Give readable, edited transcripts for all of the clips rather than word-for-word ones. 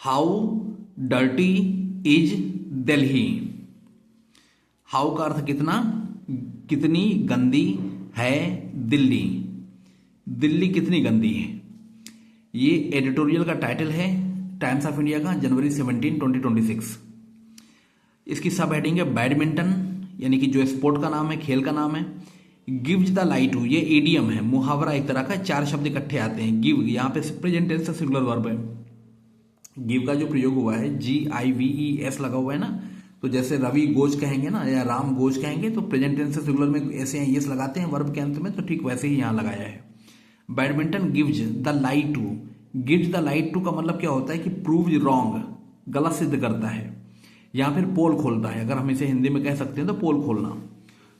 How dirty is Delhi. How का अर्थ कितना, कितनी गंदी है दिल्ली, दिल्ली कितनी गंदी है। ये एडिटोरियल का टाइटल है टाइम्स ऑफ इंडिया का, जनवरी 17, 2026। इसकी सब हेडिंग है बैडमिंटन, यानी कि जो स्पोर्ट का नाम है, खेल का नाम है। गिव्स द लाइट टू, ये एडीएम है, मुहावरा एक तरह का, चार शब्द इकट्ठे आते हैं। गिव यहाँ पे प्रेजेंट टेंस का सिंगुलर वर्ब है। गिव का जो प्रयोग हुआ है GIVES लगा हुआ है ना, तो जैसे रवि गोज कहेंगे ना या राम गोज कहेंगे तो प्रेजेंट टेंस से सिंगुलर में ऐसे यस लगाते हैं वर्ब के अंत में, तो ठीक वैसे ही यहाँ लगाया है। Badminton gives the light to, gives the light to का मतलब क्या होता है कि प्रूव रॉन्ग, गलत सिद्ध करता है, या फिर पोल खोलता है। अगर हम इसे हिंदी में कह सकते हैं तो पोल खोलना।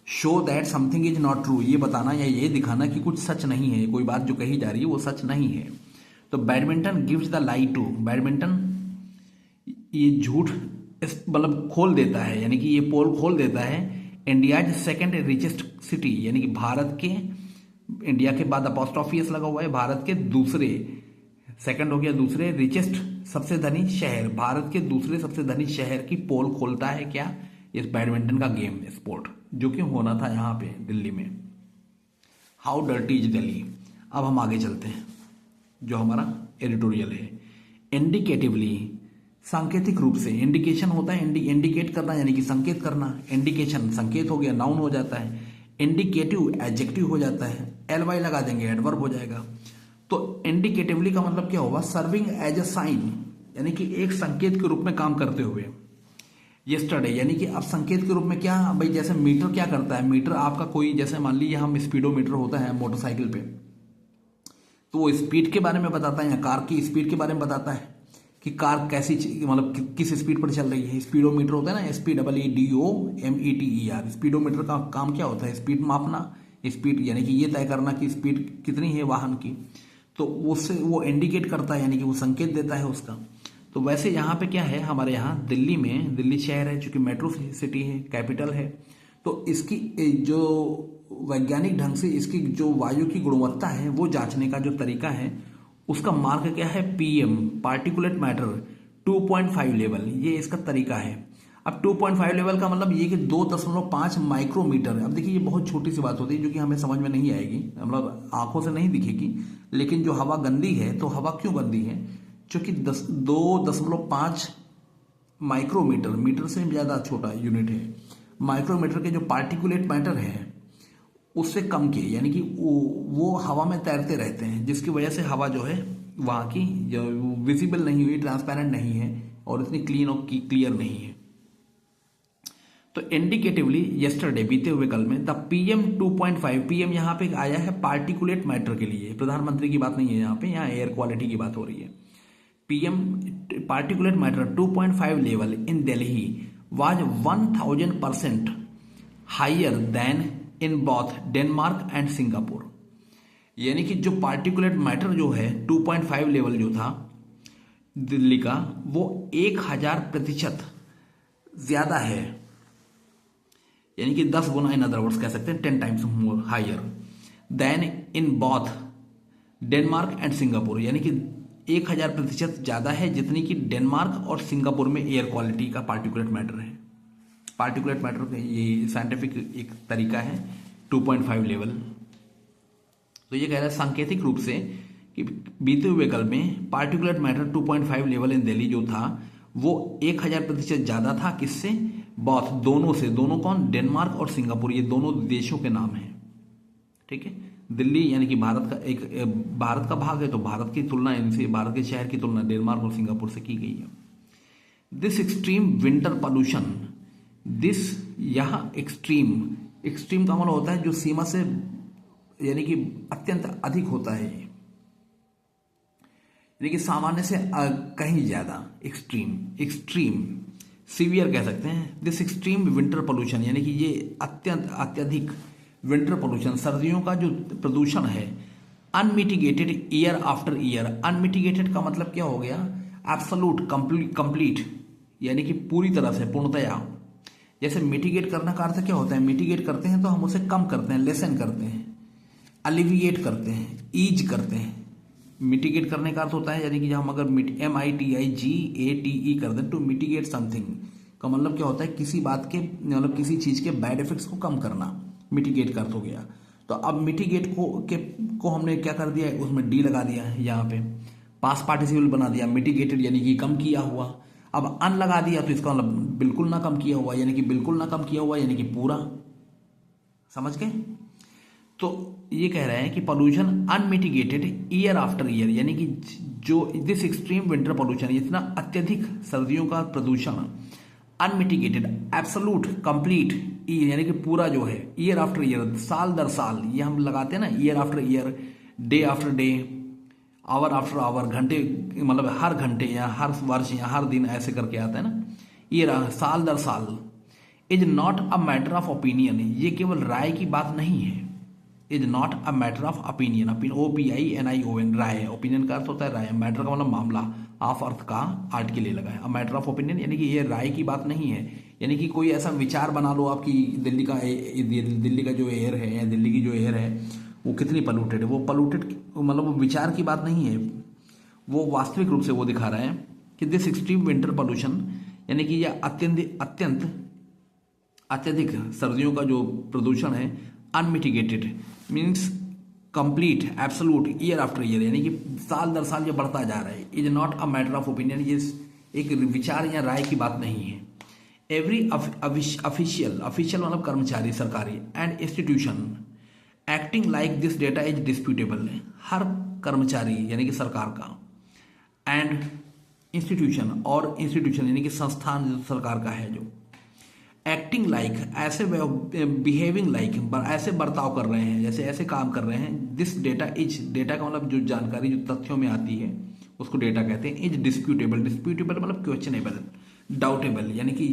Show that something is not true, ये बताना या ये दिखाना कि कुछ सच नहीं है, कोई बात जो कही जा रही है वो सच नहीं है। तो badminton gives the light to, badminton ये झूठ मतलब खोल देता है, यानी कि ये पोल खोल देता है। इंडिया सेकेंड रिचेस्ट सिटी, यानी कि भारत के, इंडिया के बाद अपोस्ट्रोफियस लगा हुआ है, भारत के दूसरे, सेकंड हो गया दूसरे, रिचेस्ट सबसे धनी शहर, भारत के दूसरे सबसे धनी शहर की पोल खोलता है क्या, इस बैडमिंटन का गेम स्पोर्ट, जो कि होना था यहाँ पे दिल्ली में। How dirty is Delhi. अब हम आगे चलते हैं, जो हमारा एडिटोरियल है। इंडिकेटिवली, सांकेतिक रूप से, इंडिकेशन होता है इंडिकेट करना, यानी कि संकेत करना, इंडिकेशन संकेत हो गया, नाउन हो जाता है। इंडिकेटिव एडजेक्टिव हो जाता है, ly लगा देंगे एडवर्ब हो जाएगा। तो इंडिकेटिवली का मतलब क्या होगा, सर्विंग एज अ साइन, यानी कि एक संकेत के रूप में काम करते हुए। यस्टरडे, यानी कि अब संकेत के रूप में क्या भाई, जैसे मीटर क्या करता है, मीटर आपका कोई, जैसे मान लीजिए हम स्पीडोमीटर होता है मोटरसाइकिल पे, तो वो स्पीड के बारे में बताता है, या कार की स्पीड के बारे में बताता है कि कार कैसी मतलब किस स्पीड पर चल रही है। स्पीडोमीटर होता है ना, SPEEDOMETER। स्पीडोमीटर का काम क्या होता है, स्पीड मापना, स्पीड यानी कि ये तय करना कि स्पीड कितनी है वाहन की, तो उससे वो इंडिकेट करता है, यानी कि वो संकेत देता है उसका। तो वैसे यहाँ पे क्या है, हमारे यहाँ दिल्ली में, दिल्ली शहर है चूंकि मेट्रो सिटी है, कैपिटल है, तो इसकी जो वैज्ञानिक ढंग से इसकी जो वायु की गुणवत्ता है वो जांचने का जो तरीका है, उसका मार्क क्या है, PM, पार्टिकुलेट मैटर 2.5 लेवल, ये इसका तरीका है। अब 2.5 लेवल का मतलब ये कि 2.5 माइक्रोमीटर। अब देखिए ये बहुत छोटी सी बात होती है जो कि हमें समझ में नहीं आएगी, मतलब आंखों से नहीं दिखेगी, लेकिन जो हवा गंदी है, तो हवा क्यों गंदी है, क्योंकि 2.5 माइक्रोमीटर, मीटर से ज़्यादा छोटा यूनिट है, माइक्रोमीटर के जो पार्टिकुलेट मैटर है उससे कम के, यानी कि वो हवा में तैरते रहते हैं, जिसकी वजह से हवा जो है वहाँ की जो विजिबल नहीं हुई, ट्रांसपेरेंट नहीं है और इतनी क्लीन और क्लियर नहीं है। तो इंडिकेटिवली यस्टरडे, बीते हुए कल में, द PM 2.5, PM यहाँ पे आया है पार्टिकुलेट मैटर के लिए, प्रधानमंत्री की बात नहीं है यहाँ पे, यहाँ एयर क्वालिटी की बात हो रही है। PM particulate matter 2.5 level in Delhi was 1000% higher than in both Denmark and Singapore, यानी कि जो पार्टिकुलेट मैटर जो है 2.5 लेवल जो था दिल्ली का, वो 1000% ज्यादा है, यानी कि 10 गुना, इन अदर वर्ड्स कह सकते हैं 10 times more higher than in both Denmark and Singapore, यानी कि 1000% ज्यादा है जितनी कि डेनमार्क और सिंगापुर में एयर क्वालिटी का पार्टिकुलेट मैटर है। पार्टिकुलेट मैटर का ये साइंटिफिक एक तरीका है 2.5 लेवल। तो ये कह रहा है सांकेतिक रूप से कि बीते हुए कल में particulate matter 2.5 level in Delhi जो था वो 1000% ज्यादा था, किससे, बोथ, दोनों से, दोनों कौन, डेनमार्क और सिंगापुर, ये दोनों देशों के नाम हैं, ठीक है। दिल्ली यानी कि भारत का एक, भारत का भाग है, तो भारत की तुलना इनसे, भारत के शहर की तुलना डेनमार्क और सिंगापुर से की गई है। This extreme winter pollution, this यहाँ एक्सट्रीम, एक्सट्रीम का मतलब होता है जो सीमा से, यानी कि अत्यंत अधिक होता है, यानी कि सामान्य से कहीं ज्यादा, एक्सट्रीम, एक्सट्रीम, सीवियर कह सकते हैं। दिस एक्सट्रीम विंटर पोल्यूशन, यानी कि ये अत्यंत अत्यधिक विंटर पोल्यूशन, सर्दियों का जो प्रदूषण है, unmitigated year after year. Unmitigated का मतलब क्या हो गया, एब्सोल्यूट, कंप्लीट, यानी कि पूरी तरह से, पूर्णतया। जैसे मिटिगेट करना का अर्थ क्या होता है, मिटिगेट करते हैं तो हम उसे कम करते हैं, लेसन करते हैं, अलिविएट करते हैं, ईज करते हैं, मिटिगेट करने का अर्थ होता है यानी कि हम अगर MITIGATE कर दें, टू मिटिगेट समथिंग का मतलब क्या होता है, किसी बात के मतलब किसी चीज के बैड इफेक्ट्स को कम करना, मिटिगेट का अर्थ हो गया। तो अब मिटिगेट को हमने क्या कर दिया है, उसमें डी लगा दिया है, यहाँ पे पास्ट पार्टिसिपल बना दिया, मिटिगेटेड यानी कि कम किया हुआ। अब अन लगा दिया तो इसका मतलब बिल्कुल ना कम किया हुआ, यानी कि बिल्कुल ना कम किया हुआ यानी कि पूरा, समझ गए। तो ये कह रहे हैं कि pollution unmitigated year after year, यानी कि जो दिस एक्सट्रीम विंटर पोल्यूशन, इतना अत्यधिक सर्दियों का प्रदूषण, अनमिटिगेटेड एब्सोलूट कंप्लीट यानी कि पूरा जो है, ईयर आफ्टर ईयर, साल दर साल, ये हम लगाते हैं ना, year after year, day after day, hour after hour, घंटे मतलब हर घंटे या हर वर्ष या हर दिन ऐसे करके आता है ना, ईयर साल दर साल। Is not a matter of opinion, ये केवल राय की बात नहीं है। Is not a matter of opinion, OPINION, राय, ओपिनियन का अर्थ होता है राय, मैटर का मतलब मामला, ऑफ अर्थ का आर्ट के लिए लगा है। अ मैटर ऑफ ओपिनियन यानी कि ये राय की बात नहीं है, यानी कि कोई ऐसा विचार बना लो आपकी दिल्ली का जो एयर है या दिल्ली की जो एयर है वो कितनी पोल्यूटेड है, वो पोल्यूटेड मतलब वो विचार की बात नहीं है, वो वास्तविक रूप से वो दिखा रहा है कि दिस एक्सट्रीम विंटर पोल्यूशन, यानी कि यह अत्यधिक सर्दियों का जो प्रदूषण है, unmitigated means complete absolute year after year, यानी कि साल दर साल ये बढ़ता जा रहा है। Is not a matter of opinion, ये एक विचार या राय की बात नहीं है। एवरी ऑफिशियल मतलब कर्मचारी सरकारी and institution acting like this data is disputable, हर कर्मचारी यानी कि सरकार का, एंड इंस्टीट्यूशन और इंस्टीट्यूशन यानी कि संस्थान जो सरकार का है, जो एक्टिंग लाइक ऐसे बिहेविंग लाइक ऐसे बर्ताव कर रहे हैं, जैसे ऐसे काम कर रहे हैं। दिस डेटा का मतलब जो जानकारी जो तथ्यों में आती है उसको डेटा कहते हैं। इज डिस्प्यूटेबल मतलब क्वेश्चनेबल, डाउटेबल, यानी कि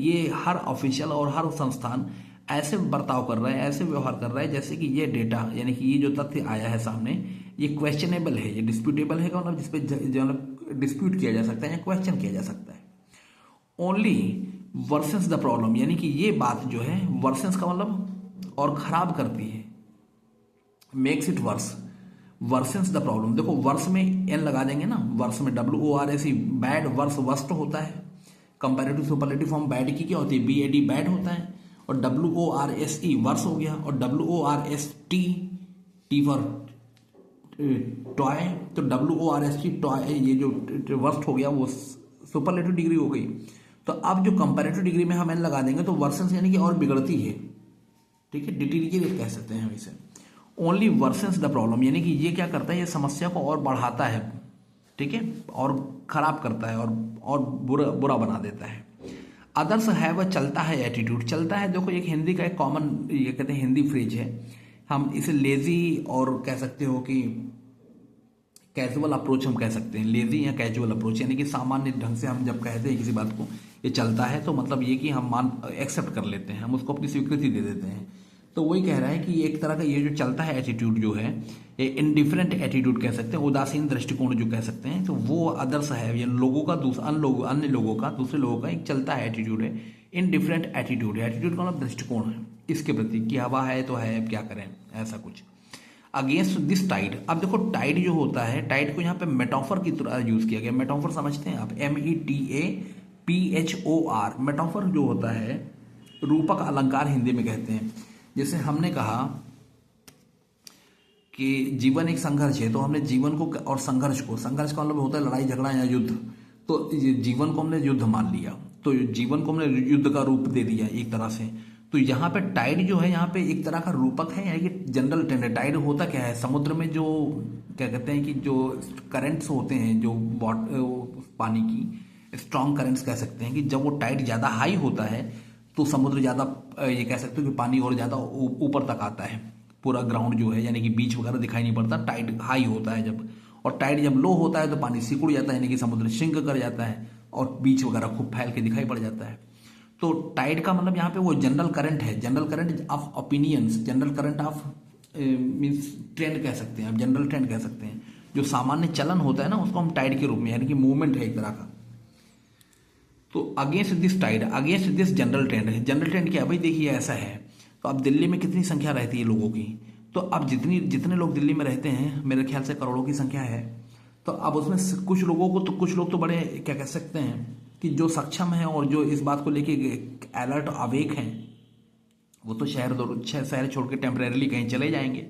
ये हर ऑफिशियल और हर संस्थान ऐसे बर्ताव कर रहा है, ऐसे व्यवहार कर रहा है जैसे कि ये डेटा यानी कि ये जो तथ्य आया है सामने ये क्वेश्चनेबल है। ये डिस्प्यूटेबल है मतलब जिसपे मतलब डिस्प्यूट किया जा सकता है या क्वेश्चन किया जा सकता है। ओनली वर्सेंस द प्रॉब्लम, यानी कि ये बात जो है वर्सेंस का मतलब और खराब करती है, makes it worse, worsens the problem. देखो वर्स में एन लगा देंगे ना, वर्स में WORS, बैड, वर्स वर्स्ट होता है, कंपैरेटिव सुपरलेटिव फॉर्म बैड की क्या होती है, BAD बैड होता है, और WORSE वर्स हो गया, और WORST टी फॉर टॉय, तो WORST टॉय ये जो वर्स्ट हो गया वो सुपरलेटिव डिग्री हो गई। तो अब जो कंपैरेटिव डिग्री में हम एन लगा देंगे तो वर्सेंस यानी कि और बिगड़ती है, ठीक है, डिटीरिएट कह सकते हैं हम इसे। ओनली वर्सेंस द प्रॉब्लम, यानी कि ये क्या करता है, ये समस्या को और बढ़ाता है, ठीक है, और खराब करता है और बुरा बना देता है। अदर्स है वह चलता है एटीट्यूड, चलता है देखो एक हिंदी का एक कॉमन ये कहते हैं हिंदी फ्रेज है, हम इसे लेजी और कह सकते हो कि कैजुअल अप्रोच हम कह सकते हैं, लेजी या कैजुअल अप्रोच, यानी कि सामान्य ढंग से हम जब कहते हैं किसी बात को ये चलता है तो मतलब ये कि हम एक्सेप्ट कर लेते हैं, हम उसको अपनी स्वीकृति दे देते हैं। तो वही कह रहा है कि एक तरह का ये जो चलता है एटीट्यूड जो है, ये इनडिफरेंट एटीट्यूड कह सकते हैं, उदासीन दृष्टिकोण जो कह सकते हैं, तो वो अदर्स है, ये लोगों का अन्य लोगों का दूसरे लोगों का एक चलता है एटीट्यूड है। इनडिफरेंट एटीट्यूड, एटीट्यूड का मतलब दृष्टिकोण है इसके प्रति कि हवा है तो है, अब क्या करें, ऐसा कुछ। अगेंस्ट दिस टाइड, अब देखो टाइड जो होता है, टाइड को यहाँ पे मेटाफर की तरह यूज किया गया। मेटाफर समझते हैं आप, METAPHOR, मेटाफर जो होता है रूपक अलंकार हिंदी में कहते हैं। जैसे हमने कहा कि जीवन एक संघर्ष है, तो हमने जीवन को और संघर्ष का मतलब होता है लड़ाई झगड़ा या युद्ध, तो जीवन को हमने युद्ध मान लिया, तो जीवन को हमने युद्ध का रूप दे दिया एक तरह से। तो यहाँ पे टाइड जो है यहाँ पे एक तरह का रूपक है, यानी कि जनरल ट्रेंड है। टाइड होता क्या है, समुद्र में जो क्या कहते हैं कि जो करंट्स होते हैं, जो पानी की स्ट्रॉन्ग करंट्स कह सकते हैं, कि जब वो टाइड ज़्यादा हाई होता है तो समुद्र ज़्यादा ये कह सकते हो कि पानी और ज़्यादा ऊपर तक आता है, पूरा ग्राउंड जो है यानी कि बीच वगैरह दिखाई नहीं पड़ता, टाइड हाई होता है जब। और टाइड जब लो होता है तो पानी सिकुड़ जाता है, यानी कि समुद्र श्रिंक कर जाता है और बीच वगैरह खूब फैल के दिखाई पड़ जाता है। तो टाइड का मतलब यहाँ पे वो जनरल करंट है, general current of opinions, general current of means trend कह सकते हैं आप, जनरल ट्रेंड कह सकते हैं। जो सामान्य चलन होता है ना उसको हम टाइड के रूप में, यानी कि मूवमेंट है एक तरह का। तो against this tide, against this general trend है। जनरल ट्रेंड क्या है भाई, देखिए ऐसा है, तो अब दिल्ली में कितनी संख्या रहती है लोगों की, तो अब जितने लोग दिल्ली में रहते हैं, मेरे ख्याल से करोड़ों की संख्या है, तो अब उसमें से कुछ लोग तो बड़े क्या कह सकते हैं कि जो सक्षम हैं और जो इस बात को लेके अलर्ट अवेक हैं, वो तो शहर छोड़ के टेम्परेरली कहीं चले जाएंगे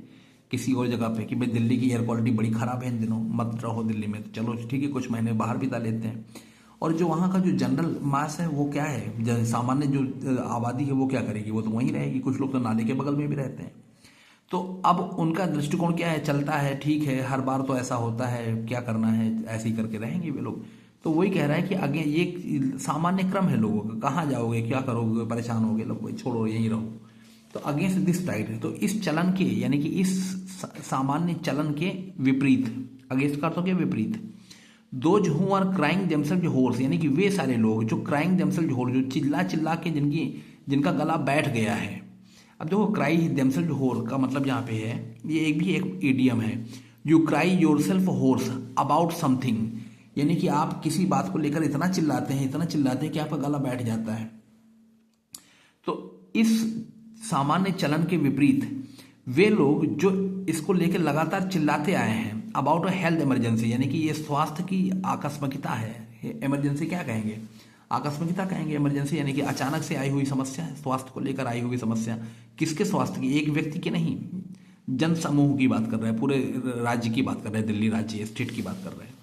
किसी और जगह पे कि भाई दिल्ली की एयर क्वालिटी बड़ी ख़राब है इन दिनों, मत रहो दिल्ली में, तो चलो ठीक है कुछ महीने बाहर बिता लेते हैं। और जो वहाँ का जो जनरल मास है वो क्या है, सामान्य जो आबादी है वो क्या करेगी, वो तो वहीं रहेगी। कुछ लोग तो नाले के बगल में भी रहते हैं। तो अब उनका दृष्टिकोण क्या है, चलता है ठीक है, हर बार तो ऐसा होता है, क्या करना है, ऐसे ही करके रहेंगे वे लोग। तो वही कह रहा है कि आगे ये सामान्य क्रम है लोगों का, कहाँ जाओगे, क्या करोगे, परेशान होगे लोग, छोड़ो यहीं रहो। तो अगेंस्ट दिस टाइड, तो इस चलन के यानी कि इस सामान्य चलन के विपरीत, अगेंस्ट का अर्थ हो गया विपरीत, those who are crying themselves hoarse, यानी कि वे सारे लोग जो क्राइंग देमसेल्व्स होर्स, जो चिल्ला चिल्ला के जिनका गला बैठ गया है। अब देखो क्राई देमसेल्व्स होर्स का मतलब यहाँ पे है, ये एक इडियम है, you cry yourself hoarse about something, यानी कि आप किसी बात को लेकर इतना चिल्लाते हैं कि आपका गला बैठ जाता है। तो इस सामान्य चलन के विपरीत वे लोग जो इसको लेकर लगातार चिल्लाते आए हैं अबाउट अ हेल्थ इमरजेंसी, यानी कि ये स्वास्थ्य की आकस्मिकता है। इमरजेंसी क्या कहेंगे, आकस्मिकता कहेंगे। इमरजेंसी यानी कि अचानक से आई हुई समस्या है, स्वास्थ्य को लेकर आई हुई समस्या। किसके स्वास्थ्य की, एक व्यक्ति की नहीं, जन समूह की बात कर रहे हैं, पूरे राज्य की बात कर रहे हैं, दिल्ली राज्य स्टेट की बात कर रहे हैं।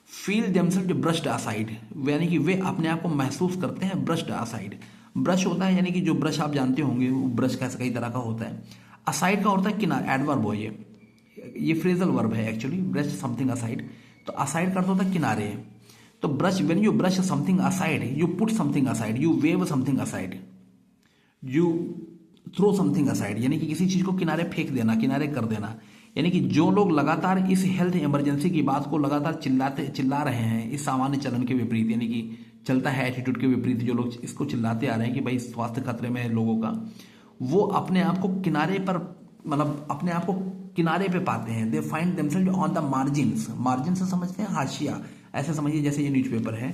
फील देमसेल्व्स ब्रश्ड असाइड, यानी कि वे अपने आप को महसूस करते हैं ब्रश्ड असाइड। ब्रश होता है यानी कि जो ब्रश आप जानते होंगे, वो ब्रश कैसे कई तरह का होता है। असाइड का होता है किनारे, एडवर्ब हो ये फ्रेजल वर्ब है एक्चुअली, ब्रश समथिंग असाइड। तो असाइड का अर्थ होता है किनारे। तो brush, when you brush something aside, you put something aside, you wave something aside, you throw something aside, यानी कि किसी चीज को किनारे फेंक देना, किनारे कर देना। यानी कि जो लोग लगातार इस हेल्थ इमरजेंसी की बात को लगातार चिल्ला रहे हैं, इस सामान्य चलन के विपरीत, यानी कि चलता है एटीट्यूड के विपरीत, जो लोग इसको चिल्लाते आ रहे हैं कि भाई स्वास्थ्य खतरे में है लोगों का, वो अपने आप को किनारे पर, मतलब अपने आप को किनारे पे पाते हैं। They find themselves on the margins, margin से समझते हैं हाशिया, ऐसे समझिए जैसे ये न्यूज़पेपर है,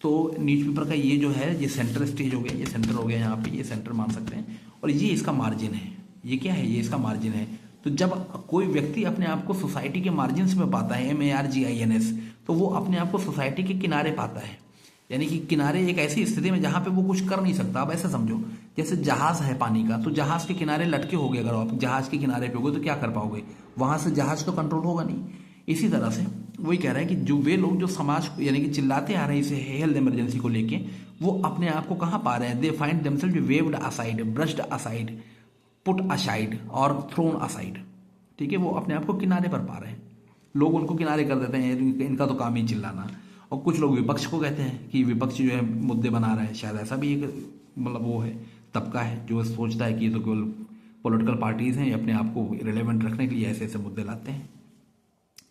तो न्यूज़पेपर का ये जो है, ये सेंटर स्टेज हो गया, ये सेंटर हो गया, यहाँ पे ये सेंटर मान सकते हैं, और ये इसका मार्जिन है। ये क्या है, ये इसका मार्जिन है। तो जब कोई व्यक्ति अपने आप को सोसाइटी के मार्जिन में पाता है, MARGINS, तो वो अपने आप को सोसाइटी के किनारे पाता है। यानी कि किनारे एक ऐसी स्थिति में जहां पे वो कुछ कर नहीं सकता। अब ऐसे समझो जैसे जहाज है पानी का, तो जहाज के किनारे लटके होगे, अगर आप जहाज के किनारे पे होगे तो क्या कर पाओगे, वहां से जहाज तो कंट्रोल होगा नहीं। इसी तरह से वही कह रहा है कि जो वे लोग जो समाज यानी कि चिल्लाते आ रहे हैं इस हेल्थ इमरजेंसी को लेके, वो अपने आप को कहाँ पा रहे हैं, they find themselves waived aside, brushed aside, put aside और थ्रोन असाइड। ठीक है, वो अपने आप को किनारे पर पा रहे हैं। लोग उनको किनारे कर देते हैं, इनका तो काम ही चिल्लाना। और कुछ लोग विपक्ष को कहते हैं कि विपक्ष जो है मुद्दे बना रहा है, शायद ऐसा भी एक मतलब वो है, तबका है जो सोचता है कि ये तो केवल पॉलिटिकल पार्टीज हैं, ये अपने आप को रिलेवेंट रखने के लिए ऐसे ऐसे मुद्दे लाते हैं।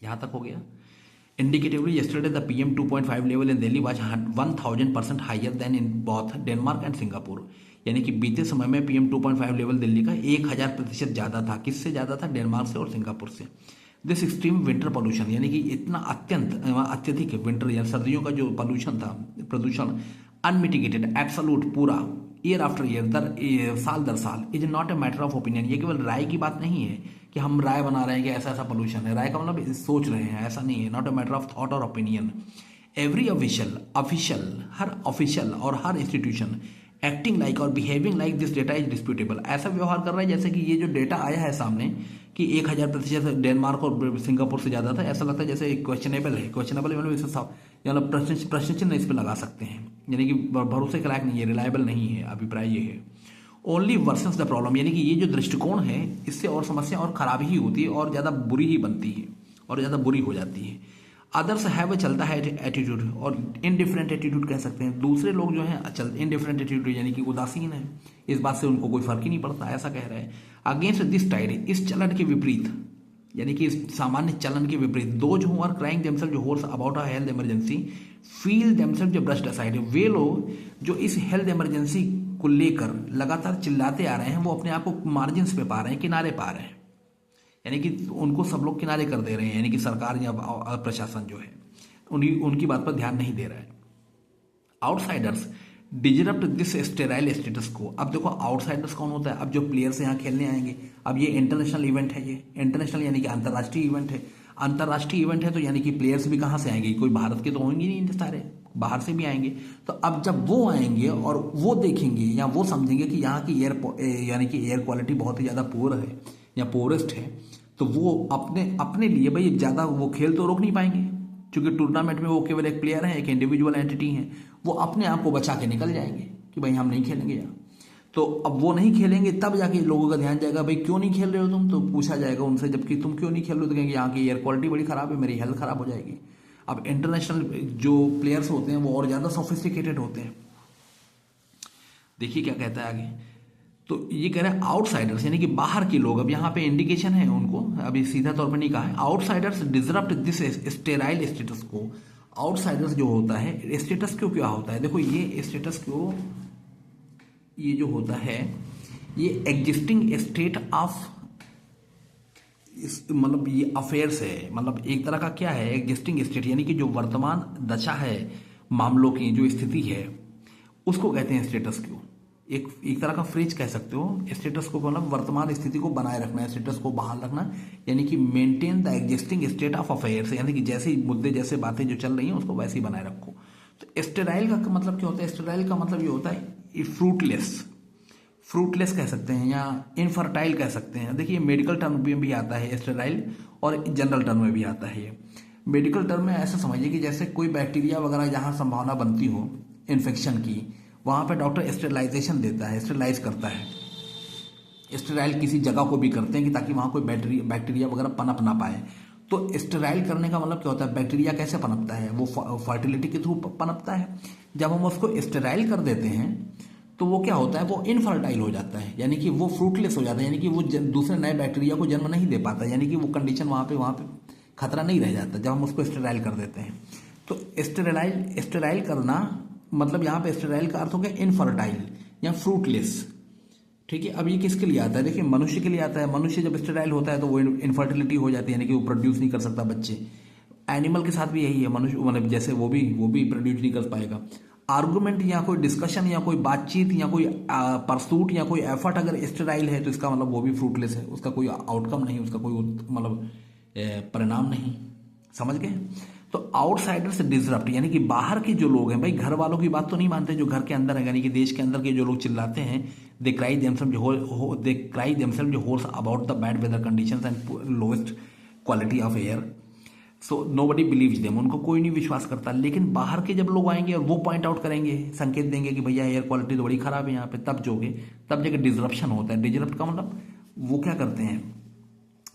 यहाँ तक हो गया। Indicatively yesterday the PM 2.5 level in Delhi was 1000% higher than in both Denmark and Singapore, यानी कि बीते समय में PM 2.5 लेवल दिल्ली का 1000% ज़्यादा था। किससे ज़्यादा था, डेनमार्क से और सिंगापुर से। दिस एक्सट्रीम विंटर पॉल्यूशन, यानी कि इतना अत्यधिक विंटर या सर्दियों का जो पॉल्यूशन था, प्रदूषण, अनमिटिगेटेड, एब्सोल्यूट, पूरा, ईयर आफ्टर ईयर, साल दर साल, is not a matter of opinion. ये केवल राय की बात नहीं है कि हम राय बना रहे हैं कि ऐसा ऐसा पोल्यूशन है, राय का मतलब सोच रहे हैं, ऐसा नहीं है। Not a matter of thought और ओपिनियन। एवरी ऑफिशियल, हर ऑफिशियल और हर इंस्टीट्यूशन एक्टिंग लाइक और behaving like this data is disputable, ऐसा व्यवहार कर रहा है जैसे कि ये जो डेटा आया है सामने कि 1000% डेनमार्क और सिंगापुर से ज़्यादा था, ऐसा लगता है जैसे क्वेश्चनेबल है। क्वेश्चनेबल मतलब इसे मतलब प्रश्न चिन्ह इस पर लगा सकते हैं, यानी कि भरोसे के लायक नहीं है, रिलायबल नहीं है, अभिप्राय ये है। ओनली वर्सन्स द प्रॉब्लम, यानी कि ये जो दृष्टिकोण है इससे और समस्या और खराब ही होती है और ज़्यादा बुरी ही बनती है और ज़्यादा बुरी हो जाती है। अदर्स हैव चलता है एटीट्यूड, और इनडिफरेंट एटीट्यूड कह सकते हैं। दूसरे लोग जो हैं इनडिफरेंट एटीट्यूड यानी कि उदासीन है, इस बात से उनको कोई फर्क ही नहीं पड़ता, ऐसा कह रहे हैं। अगेंस्ट दिस टाइड, इस चलन के विपरीत, यानी कि इस सामान्य चलन के विपरीत, those who are crying themselves hoarse about a health emergency feel themselves brushed aside, वे लोग जो इस हेल्थ इमरजेंसी को लेकर लगातार चिल्लाते आ रहे हैं, वो अपने आप को मार्जिन पे पा रहे हैं, किनारे पा रहे हैं, यानी कि उनको सब लोग किनारे कर दे रहे हैं, यानी कि सरकार या प्रशासन जो है उनकी बात पर ध्यान नहीं दे रहा है। Outsiders disrupt this sterile status को। अब देखो आउटसाइडर्स कौन होता है, अब जो प्लेयर्स यहाँ खेलने आएंगे, अब ये इंटरनेशनल इवेंट है, ये इंटरनेशनल यानी कि अंतर्राष्ट्रीय इवेंट है। अंतर्राष्ट्रीय इवेंट है तो यानी कि प्लेयर्स भी कहाँ से आएंगे, कोई भारत के तो होंगे नहीं सारे, बाहर से भी आएंगे। तो अब जब वो आएंगे और वो देखेंगे या वो समझेंगे कि यहाँ की यानी कि एयर क्वालिटी बहुत ही ज़्यादा पुअर है या पोरेस्ट है, तो वो अपने अपने लिए भाई ज़्यादा वो खेल तो रोक नहीं पाएंगे, क्योंकि टूर्नामेंट में वो केवल एक प्लेयर है, एक इंडिविजुअल एंटिटी है, वो अपने आप को बचा के निकल जाएंगे कि भाई हम नहीं खेलेंगे यहाँ। तो अब वो नहीं खेलेंगे, तब जाके लोगों का ध्यान जाएगा भाई क्यों नहीं खेल रहे हो तुम, तो पूछा जाएगा उनसे, जबकि तुम क्यों नहीं खेल रहे हो, तो कहेंगे यहाँ की एयर क्वालिटी बड़ी खराब है, मेरी हेल्थ खराब हो जाएगी। अब इंटरनेशनल जो प्लेयर्स होते हैं वो और ज़्यादा सोफिस्टिकेटेड होते हैं। देखिए क्या कहता है आगे, तो ये कह रहा है आउटसाइडर्स यानी कि बाहर के लोग, अब यहाँ पे इंडिकेशन है उनको, अभी सीधा तौर पर नहीं कहा है, outsiders disrupt this sterile status को। आउटसाइडर्स जो होता है, स्टेटस क्यों क्या होता है, देखो ये स्टेटस क्यों, ये जो होता है ये एग्जिस्टिंग स्टेट ऑफ, मतलब ये अफेयर्स है, मतलब एक तरह का क्या है एग्जिस्टिंग स्टेट, यानी कि जो वर्तमान दशा है मामलों की, जो स्थिति है उसको कहते हैं स्टेटस क्यों। एक तरह का फ्रेज कह सकते हो स्टेटस को, मतलब वर्तमान स्थिति को बनाए रखना, स्टेटस को बहाल रखना, यानी कि maintain the existing state of affairs, यानी कि जैसे ही मुद्दे जैसे बातें जो चल रही हैं उसको वैसे ही बनाए रखो। तो स्टेराइल का मतलब क्या होता है, स्टेराइल का मतलब ये होता है फ्रूटलेस, फ्रूटलेस कह सकते हैं या इनफर्टाइल कह सकते हैं। देखिए मेडिकल टर्म में भी आता है स्टेराइल और जनरल टर्म में भी आता है। ये मेडिकल टर्म में ऐसा समझिए कि जैसे कोई बैक्टीरिया वगैरह जहाँ संभावना बनती हो इन्फेक्शन की, वहाँ पे डॉक्टर स्टेरिलाइजेशन देता है, स्टेरिलाइज करता है। स्टेराइल किसी जगह को भी करते हैं कि ताकि वहाँ कोई बैक्टीरिया वगैरह पनप ना पाए। तो स्टेराइल करने का मतलब क्या होता है, बैक्टीरिया कैसे पनपता है, वो फर्टिलिटी के थ्रू पनपता है। जब हम उसको स्टेराइल कर देते हैं तो वो क्या होता है, वो इनफर्टाइल हो जाता है, यानी कि वो फ्रूटलेस हो जाता है, यानी कि वो दूसरे नए बैक्टीरिया को जन्म नहीं दे पाता, यानी कि वो कंडीशन वहाँ पे खतरा नहीं रह जाता जब हम उसको स्टेराइल कर देते हैं। तो स्टेराइल करना मतलब यहाँ पे स्टेराइल का अर्थ हो गया इनफर्टाइल या फ्रूटलेस। ठीक है, अब ये किसके लिए आता है, देखिए मनुष्य के लिए आता है। मनुष्य जब स्टेराइल होता है तो वो इनफर्टिलिटी हो जाती है, यानी कि वो प्रोड्यूस नहीं कर सकता बच्चे। एनिमल के साथ भी यही है, मनुष्य मतलब जैसे वो भी प्रोड्यूस नहीं कर पाएगा। आर्गुमेंट या कोई डिस्कशन या कोई बातचीत या कोई परसूट या कोई एफर्ट अगर स्टेराइल है तो इसका मतलब वो भी फ्रूटलेस है, उसका कोई आउटकम नहीं, उसका कोई मतलब परिणाम नहीं। समझ गए। तो आउटसाइडर से डिसरप्ट यानी कि बाहर के जो लोग हैं, भाई घर वालों की बात तो नहीं मानते, जो घर के अंदर है, यानी कि देश के अंदर के जो लोग चिल्लाते हैं, दे क्राई देमसेल्फ जो hoarse about the bad weather conditions and lowest quality of air, so nobody believes them, उनको कोई नहीं विश्वास करता। लेकिन बाहर के जब लोग आएंगे और वो पॉइंट आउट करेंगे, संकेत देंगे कि भैया एयर क्वालिटी तो बड़ी खराब है यहाँ पे, तब जगह डिसरप्शन होता है। डिसरप्ट का मतलब वो क्या करते हैं,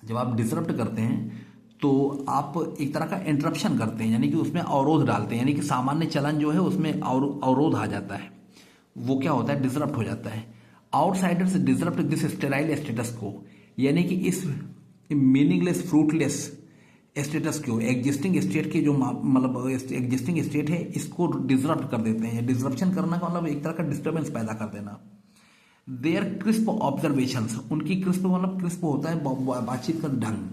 जब आप डिसरप्ट करते हैं तो आप एक तरह का इंटरप्शन करते हैं, यानी कि उसमें अवरोध डालते हैं, यानी कि सामान्य चलन जो है उसमें अवरोध आ जाता है, वो क्या होता है, डिसरप्ट हो जाता है। आउटसाइडर से डिसरप्ट दिस स्टेराइल स्टेटस को, यानी कि इस मीनिंगलेस फ्रूटलेस स्टेटस को, एग्जिस्टिंग स्टेट के जो मतलब एग्जिस्टिंग स्टेट है इसको डिसरप्ट कर देते हैं। डिसरप्शन करना का मतलब एक तरह का डिस्टर्बेंस पैदा कर देना। देयर क्रिस्प ऑब्जर्वेशंस, उनकी क्रिस्प मतलब क्रिस्प होता है बातचीत का ढंग,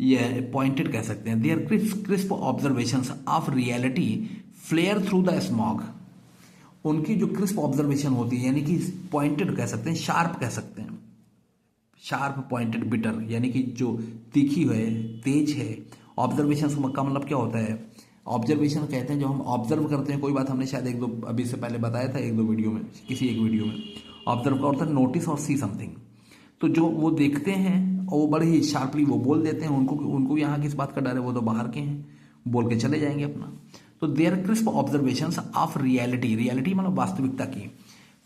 ये पॉइंटेड कह सकते हैं। Their crisp observations of reality flare through the smog, उनकी जो क्रिस्प ऑब्जर्वेशन होती है यानी कि पॉइंटेड कह सकते हैं, शार्प कह सकते हैं, शार्प पॉइंटेड बिटर, यानी कि जो तीखी है, तेज है। ऑब्जर्वेशन का मतलब क्या होता है, ऑब्जर्वेशन कहते हैं जो हम ऑब्जर्व करते हैं कोई बात, हमने शायद एक दो अभी से पहले बताया था, एक दो वीडियो में, किसी एक वीडियो में। ऑब्जर्व का होता है नोटिस और सी समथिंग, तो जो वो देखते हैं और वो बड़े ही शार्पली वो बोल देते हैं, उनको यहाँ किस बात का डर है, वो तो बाहर के हैं, बोल के चले जाएंगे अपना। तो their crisp observations of reality, reality मतलब वास्तविकता की।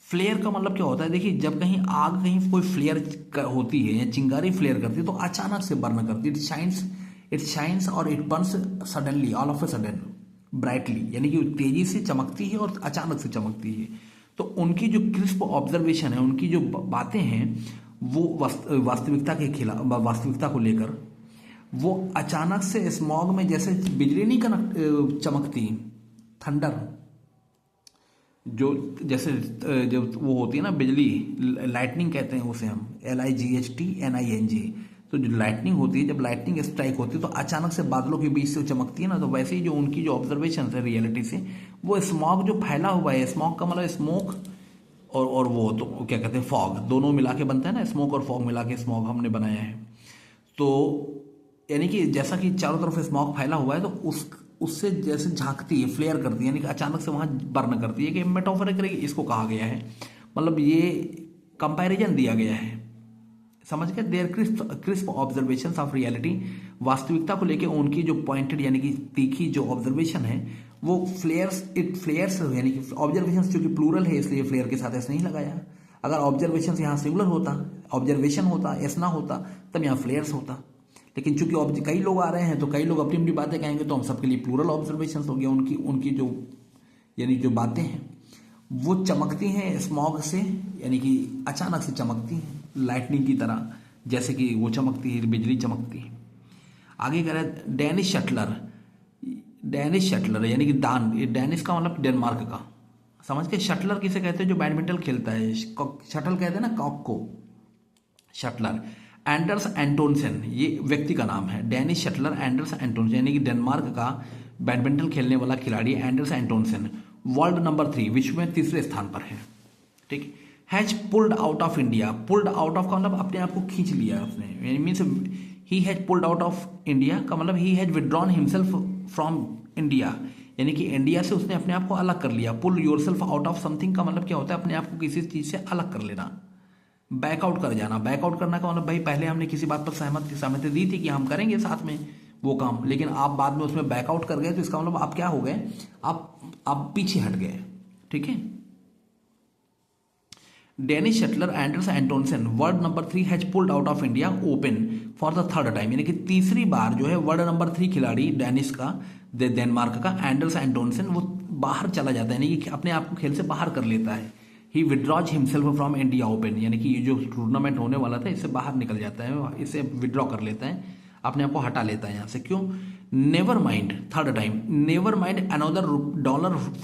फ्लेयर का मतलब क्या होता है, देखिए जब कहीं आग, कहीं कोई फ्लेयर होती है या चिंगारी फ्लेयर करती है तो अचानक से बर्न करती है। इट शाइन्स और it Burns suddenly, all of a sudden, brightly, यानी कि तेजी से चमकती है और अचानक से चमकती है। तो उनकी जो क्रिस्प ऑब्जर्वेशन है, उनकी जो बातें हैं वो वास्तविकता के खिलाफ, वास्तविकता को लेकर, वो अचानक से स्मॉग में जैसे बिजली नहीं चमकती, थंडर, जो जैसे जब वो होती है ना बिजली, लाइटनिंग कहते हैं उसे हम, LIGHTNING, तो जो लाइटनिंग होती है, जब लाइटनिंग स्ट्राइक होती है तो अचानक से बादलों के बीच से चमकती है ना, तो वैसे ही जो उनकी जो ऑब्जर्वेशन है रियलिटी से, वो स्मॉग जो फैला हुआ है, स्मॉग का मतलब स्मोक और वो तो क्या कहते हैं फॉग, दोनों मिला के बनता है ना, स्मोक और फॉग मिला के स्मॉग हमने बनाया है। तो यानी कि जैसा कि चारों तरफ स्मॉग फैला हुआ है तो उससे जैसे झांकती है, फ्लेयर करती है, यानी कि अचानक से वहाँ बर्न करती है, कि मेटाफोरिकली इसको कहा गया है, मतलब ये कंपैरिजन दिया गया है, समझ गए। Their crisp observation of reality, वास्तविकता को लेके उनकी जो पॉइंटेड यानी कि तीखी जो ऑब्जर्वेशन है वो फ्लेयर्स यानी कि ऑब्जर्वेशन चूंकि प्लूरल है इसलिए फ्लेयर के साथ एस नहीं लगाया। अगर ऑब्जर्वेशन यहाँ सिंगुलर होता, ऑब्जर्वेशन होता, एस ना होता, तब यहाँ फ्लेयर्स होता। लेकिन चूंकि कई लोग आ रहे हैं तो कई लोग अपनी अपनी बातें कहेंगे, तो हम सबके लिए प्लूरल ऑब्जर्वेशन हो गया। उनकी जो यानी जो बातें हैं वो चमकती हैं स्मॉग से, यानी कि अचानक से चमकती हैं लाइटनिंग की तरह, जैसे कि वो चमकती है, बिजली चमकती है। आगे कह रहा है डेनिश शटलर यानी कि डेनिश का मतलब डेनमार्क का, समझ के। शटलर किसे कहते हैं? जो बैडमिंटन खेलता है, शटल कहते हैं ना कॉक को, शटलर। एंडर्स एंटोनसेन ये व्यक्ति का नाम है, डेनिश शटलर एंडर्स एंटोनसेन, यानी कि डेनमार्क का बैडमिंटन खेलने वाला खिलाड़ी एंडर्स एंटोनसेन वर्ल्ड नंबर 3, विश्व में तीसरे स्थान पर है, ठीक। Has pulled out of India, pulled out of का मतलब अपने आप को खींच लिया उसने, means he has pulled out of India का मतलब he has withdrawn himself from India, यानी कि इंडिया से उसने अपने आप को अलग कर लिया। पुल योरसेल्फ आउट ऑफ समथिंग का मतलब क्या होता है? अपने आप को किसी चीज से अलग कर लेना, बैकआउट कर जाना। बैकआउट करना का मतलब भाई पहले हमने किसी बात पर सहमति दी थी कि हम करेंगे साथ में वो काम, लेकिन आप बाद में उसमें बैकआउट कर गए, तो इसका मतलब आप क्या हो गए? आप पीछे हट गए, ठीक है। Danish shuttler Anders Antonsen world number 3 has pulled out of India open for the third time, यानी कि तीसरी बार जो है वर्ल्ड नंबर 3 खिलाड़ी डेनिश का, डेनमार्क का एंडर्स एंटोनसेन वो बाहर चला जाता है, यानी कि अपने आप को खेल से बाहर कर लेता है। He withdraws himself from India Open, यानी कि ये जो टूर्नामेंट होने वाला था इससे बाहर निकल जाता है, इसे विड्रॉ कर लेता है, अपने आप को हटा लेता है यहाँ से। क्यों? Never mind, third time, never mind another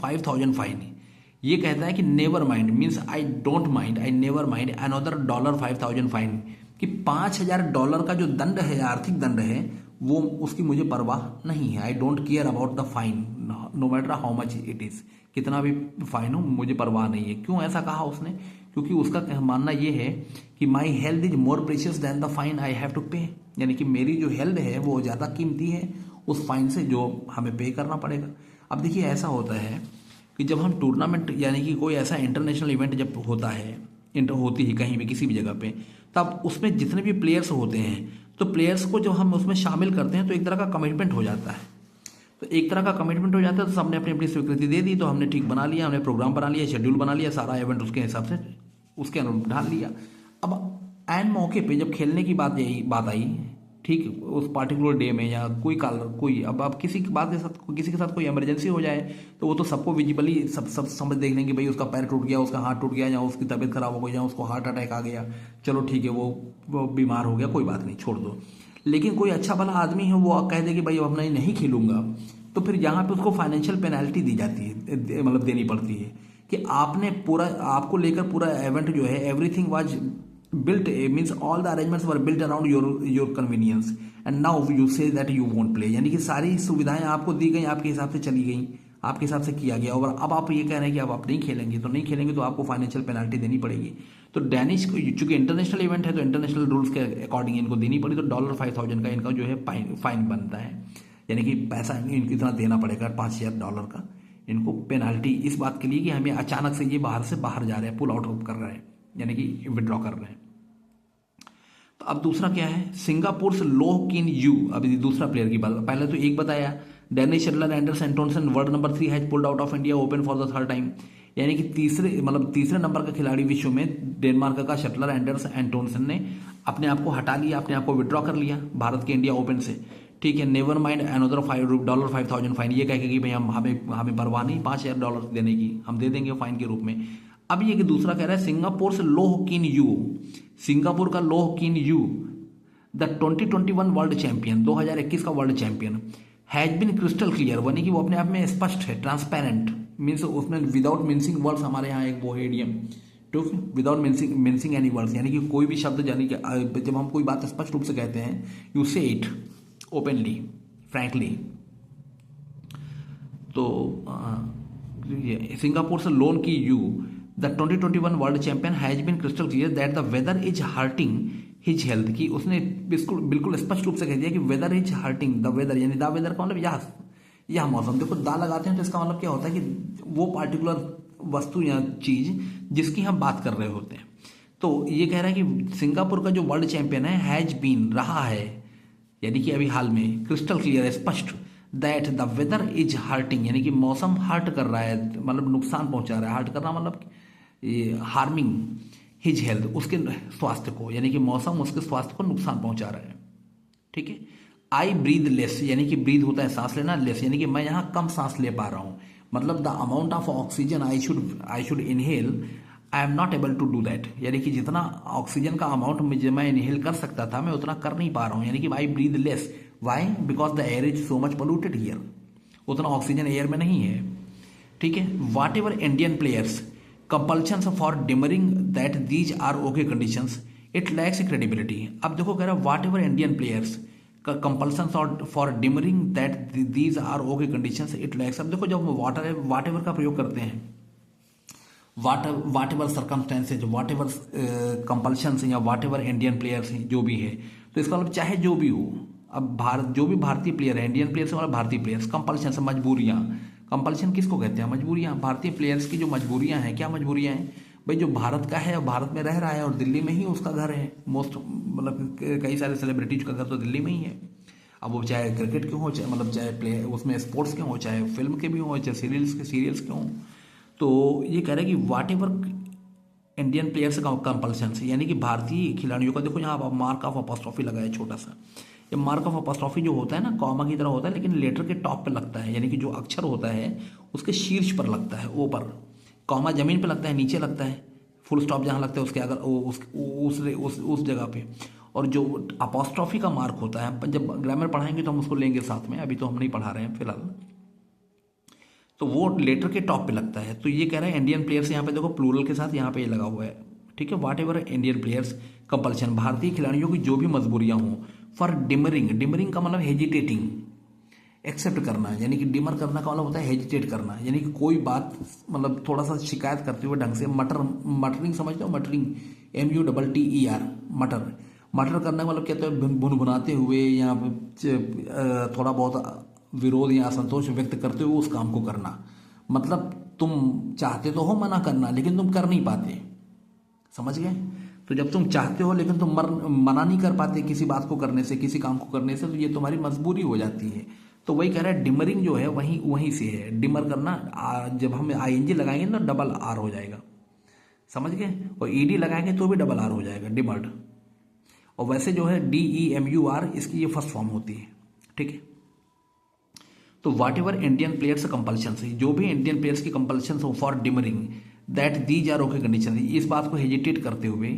$5,000 fine. ये कहता है कि never mind means I don't mind, I never mind another $5,000 fine, कि $5,000 का जो दंड है, आर्थिक दंड है, वो उसकी मुझे परवाह नहीं है। I don't care about the fine no matter how much it is, कितना भी फाइन हो मुझे परवाह नहीं है। क्यों ऐसा कहा उसने? क्योंकि उसका मानना ये है कि my health is more precious than the fine I have to pay, यानी कि मेरी जो हेल्थ है वो ज़्यादा कीमती है उस फाइन से जो हमें पे करना पड़ेगा। अब देखिए ऐसा होता है कि जब हम टूर्नामेंट यानी कि कोई ऐसा इंटरनेशनल इवेंट जब होता है, होती है कहीं भी किसी भी जगह पे, तब उसमें जितने भी प्लेयर्स होते हैं तो प्लेयर्स को जब हम उसमें शामिल करते हैं तो एक तरह का कमिटमेंट हो जाता है। तो एक तरह का कमिटमेंट हो जाता है, तो सबने अपनी अपनी स्वीकृति दे दी, तो हमने ठीक बना लिया, हमने प्रोग्राम बना लिया, शेड्यूल बना लिया, सारा इवेंट उसके हिसाब से उसके अनुरूप ढाल लिया। अब एन मौके पे जब खेलने की बात आई, ठीक, उस पार्टिकुलर डे में या कोई अब किसी के साथ कोई इमरजेंसी हो जाए तो वो तो सबको विजिबली सब समझ देख लेंगे, भाई उसका पैर टूट गया, उसका हाथ टूट गया, या उसकी तबीयत खराब हो गई, या उसको हार्ट अटैक आ गया, चलो ठीक है वो बीमार हो गया, कोई बात नहीं, छोड़ दो। लेकिन कोई अच्छा भला आदमी है वो कह दे कि भाई अब मैं नहीं खेलूंगा, तो फिर यहाँ पे उसको फाइनेंशियल पेनल्टी दी जाती है, मतलब देनी पड़ती है कि आपको लेकर पूरा इवेंट जो है everything was built, means all the arrangements were built around your convenience and now you say that you won't play, यानी कि सारी सुविधाएं आपको दी गई, आपके हिसाब से चली गई, आपके हिसाब से किया गया, और अब आप ये कह रहे हैं कि अब आप नहीं खेलेंगे, तो नहीं खेलेंगे तो आपको फाइनेंशियल पेनल्टी देनी पड़ेगी। तो डेनिश चूंकि इंटरनेशनल इवेंट है तो इंटरनेशनल रूल्स के अकॉर्डिंग इनको देनी पड़ी, तो $5,000 का इनका जो है फाइन बनता है, यानी कि पैसा इनको इतना देना पड़ेगा $5,000 का इनको पेनल्टी, इस बात के लिए कि हमें अचानक से ये बाहर जा रहे हैं, पुल आउट कर रहे हैं, यानी कि विड्रॉ कर रहे हैं। तो अब दूसरा क्या है? सिंगापुर से लोह किन यू, अभी दूसरा प्लेयर की बात। पहले तो एक बताया, Danish shuttler Anders Antonsen world number 3 has pulled out of India open for the third time, यानी कि तीसरे नंबर का खिलाड़ी विश्व में डेनमार्क का शटलर एंडर्स एंटोनसन ने अपने आप को हटा लिया, अपने आप को विड्रॉ कर लिया भारत के इंडिया ओपन से, ठीक है। नेवर माइंड अनदर $5,000 फाइन, ये कह के कि भाई हमें परवाह नहीं $5,000 देने की, हम दे देंगे फाइन के रूप में। अब ये कि दूसरा कह रहा है सिंगापुर से लोह किन यू, सिंगापुर का लोह किन यू द 2021 वर्ल्ड चैंपियन, 2021 का world champion, has been crystal clear, यानी कि वो अपने आप में स्पष्ट है, ट्रांसपेरेंट, मीन्स उसमें विदाउट मिंसिंग वर्ड्स, हमारे यहाँ एक वो है इडियम, ठीक, विदाउट मिन्सिंग एनी वर्ड्स, यानी कि कोई भी शब्द, यानी कि जब हम कोई बात स्पष्ट रूप से कहते हैं, you say it openly frankly. तो सिंगापुर से Loh Kean Yew the 2021 world champion has been crystal clear that the weather is hurting his health, की उसने बिल्कुल बिल्कुल स्पष्ट रूप से कह दिया कि weather is hurting the weather, यानी द वेदर का मतलब यह मौसम। देखो दा लगाते हैं तो इसका मतलब क्या होता है कि वो पार्टिकुलर वस्तु या चीज जिसकी हम बात कर रहे होते हैं। तो ये कह रहा है कि सिंगापुर का जो वर्ल्ड चैंपियन है हैज बीन रहा है, यानी कि अभी हाल में, क्रिस्टल क्लियर स्पष्ट, that the weather is hurting, यानी कि मौसम हर्ट कर रहा है, मतलब नुकसान पहुंचा रहा है। हर्ट करना मतलब हार्मिंग हिज हेल्थ, उसके स्वास्थ्य को, यानी कि मौसम उसके स्वास्थ्य को नुकसान पहुंचा रहा है। ठीक है। आई ब्रीद लेस, यानी कि ब्रीद होता है सांस लेना, लेस यानी कि मैं यहाँ कम सांस ले पा रहा हूँ, मतलब the amount of oxygen I should inhale I am not able to do that, यानी कि जितना ऑक्सीजन का अमाउंट मुझे मैं इनहेल कर सकता था मैं उतना कर नहीं पा रहा हूँ, यानी कि I breathe less. Why? Because the air is so much polluted here, उतना ऑक्सीजन एयर में नहीं है। ठीक है। Whatever Indian players compulsion for demurring that these are okay conditions it lacks credibility. अब देखो कह रहा है वाट एवर इंडियन प्लेयर्स का compulsion for demurring that these are okay conditions it lacks. अब देखो जब वाट एवर का प्रयोग करते हैं, वाट एवर सर्कमस्टेंसेज, वाट एवर कंपल्शन या वाट एवर इंडियन प्लेयर्स जो भी है, तो इसका मतलब चाहे जो भी हो, अब जो भी भारतीय प्लेयर है, इंडियन प्लेयर्स मतलब भारतीय प्लेयर्स, कंपल्शन से मजबूरियां, कंपल्शन किसको कहते हैं? मजबूरियां। भारतीय प्लेयर्स की जो मजबूरियां हैं, क्या मजबूरियां हैं भाई? जो भारत का है, भारत में रह रहा है और दिल्ली में ही उसका घर है, मोस्ट मतलब कई सारे सेलिब्रिटीज का घर तो दिल्ली में ही है। अब वो चाहे क्रिकेट के हो, चाहे मतलब चाहे प्ले उसमें स्पोर्ट्स के हो, चाहे फिल्म के भी हो, चाहे सीरियल्स के हों। तो ये कह रहे हैं कि वाट एवर इंडियन प्लेयर्स का कंपल्शन से, यानी कि भारतीय खिलाड़ियों का, देखो यहाँ मार्क ऑफ अपॉस्ट्रोफी लगा है छोटा सा। ये मार्क ऑफ अपॉस्ट्रोफी जो होता है ना, कॉमा की तरह होता है, लेकिन लेटर के टॉप पे लगता है, यानी कि जो अक्षर होता है उसके शीर्ष पर लगता है, ऊपर। कॉमा जमीन पे लगता है, नीचे लगता है, फुल स्टॉप जहाँ लगता है उसके अगर उस जगह पे। और जो अपॉस्ट्रोफी का मार्क होता है, जब ग्रामर पढ़ाएंगे तो हम उसको लेंगे साथ में, अभी तो हम नहीं पढ़ा रहे हैं फिलहाल। तो वो लेटर के टॉप पे लगता है। तो ये कह रहे हैं इंडियन प्लेयर्स, यहाँ पे देखो प्लूरल के साथ यहाँ पे ये लगा हुआ है। ठीक है। Whatever Indian players compulsion, भारतीय खिलाड़ियों की जो भी मजबूरियां हों, फॉर डिमरिंग, डिमरिंग का मतलब हेजिटेटिंग, एक्सेप्ट करना, यानी कि डिमर करना का मतलब होता है हेजिटेट करना, यानी कि कोई बात मतलब थोड़ा सा शिकायत करते हुए ढंग से, मटरिंग समझते हो? मटरिंग, MUTTER, मटर करने का मतलब कहते हैं भुनभुनाते हुए या थोड़ा बहुत विरोध या असंतोष व्यक्त करते हुए उस काम को करना। मतलब तुम चाहते तो हो मना करना, लेकिन तुम कर नहीं पाते, समझ गए? तो जब तुम चाहते हो लेकिन तुम मना नहीं कर पाते किसी बात को करने से, किसी काम को करने से, तो ये तुम्हारी मजबूरी हो जाती है। तो वही कह रहा है डिमरिंग जो है वहीं से है। डिमर करना, जब हम ING लगाएंगे ना डबल R हो जाएगा, समझ गए? और ED लगाएंगे तो भी डबल R हो जाएगा, डिमर्ड। और वैसे जो है DEMUR, इसकी ये फर्स्ट फॉर्म होती है। ठीक है। तो whatever Indian players compulsion, जो भी इंडियन प्लेयर्स की कंपल्शन हो for demurring that these are okay condition, इस बात को हेजिटेट करते हुए,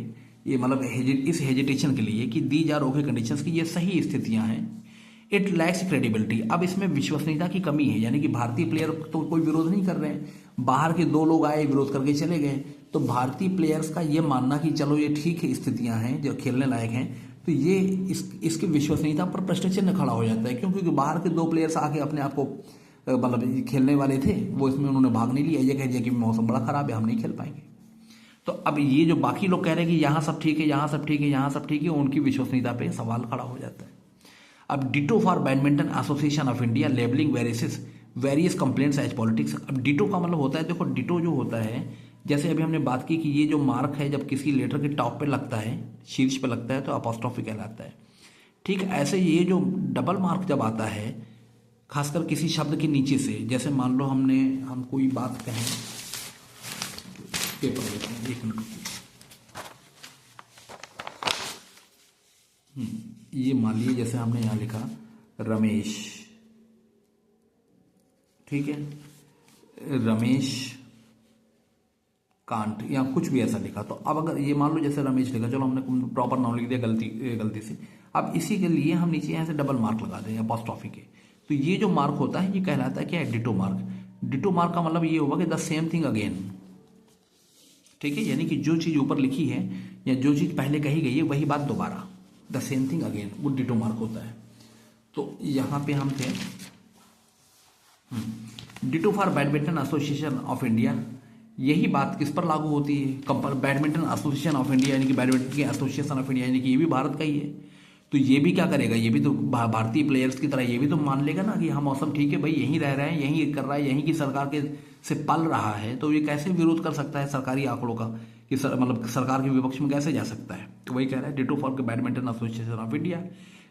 ये मतलब इस हेजिटेशन के लिए कि दीज आर ओके कंडीशंस की ये सही स्थितियां हैं, इट लैक्स क्रेडिबिलिटी। अब इसमें विश्वसनीयता की कमी है, यानी कि भारतीय प्लेयर तो कोई विरोध नहीं कर रहे हैं, बाहर के 2 लोग आए विरोध करके चले गए, तो भारतीय प्लेयर्स का ये मानना कि चलो ये ठीक है, स्थितियां हैं जो खेलने लायक हैं, तो ये इसकी विश्वसनीयता पर प्रश्न चिन्ह खड़ा हो जाता है। क्योंकि बाहर के 2 प्लेयर्स आके अपने आप को मतलब खेलने वाले थे, वो इसमें उन्होंने भाग नहीं लिया, ये कह दिया कि मौसम बड़ा खराब है, हम नहीं खेल पाएंगे। तो अब ये जो बाकी लोग कह रहे हैं कि यहाँ सब ठीक है, यहाँ सब ठीक है, यहाँ सब ठीक है, उनकी विश्वसनीयता पे सवाल खड़ा हो जाता है। अब ditto for Badminton Association of India labelling various complaints as politics. अब डिटो का मतलब होता है, देखो डिटो जो होता है, जैसे अभी हमने बात की कि ये जो मार्क है जब किसी लेटर के टॉप पे लगता है, शीर्ष पे लगता है, तो अपॉस्ट्रोफी कहलाता है। ठीक ऐसे ये जो डबल मार्क जब आता है, खासकर किसी शब्द के नीचे से, जैसे मान लो हम कोई बात कहें, पेपर लेते हैं, 1 मिनट, ये मान लीजिए जैसे हमने यहाँ लिखा रमेश, ठीक है, रमेश कांट या कुछ भी ऐसा लिखा। तो अब अगर ये मान लो जैसे रमेश लिखा, चलो हमने प्रॉपर नाउन लिख दिया गलती से, अब इसी के लिए हम नीचे यहाँ से डबल मार्क लगा दें अपॉस्ट्रोफी के, तो ये जो मार्क होता है ये कहलाता है क्या है? Ditto mark. डिटो मार्क का मतलब ये होगा कि द सेम थिंग अगेन, ठीक है, यानी कि जो चीज़ ऊपर लिखी है या जो चीज़ पहले कही गई है वही बात दोबारा, द सेम थिंग अगेन, वो डिटो मार्क होता है। तो यहाँ पे हम थे ditto for Badminton Association of India. यही बात किस पर लागू होती है? बैडमिंटन एसोसिएशन ऑफ इंडिया, यानी कि बैडमिंटन के एसोसिएशन ऑफ इंडिया, यानी कि ये भी भारत का ही है। तो ये भी क्या करेगा, ये भी तो भारतीय प्लेयर्स की तरह ये भी तो मान लेगा ना कि हाँ मौसम ठीक है भाई, यहीं रह रहे हैं, यहीं कर रहा है, यहीं की सरकार के से पल रहा है, तो ये कैसे विरोध कर सकता है सरकारी आंकड़ों का, कि मतलब सरकार के विपक्ष में कैसे जा सकता है? तो वही कह रहा है ditto for Badminton Association of India.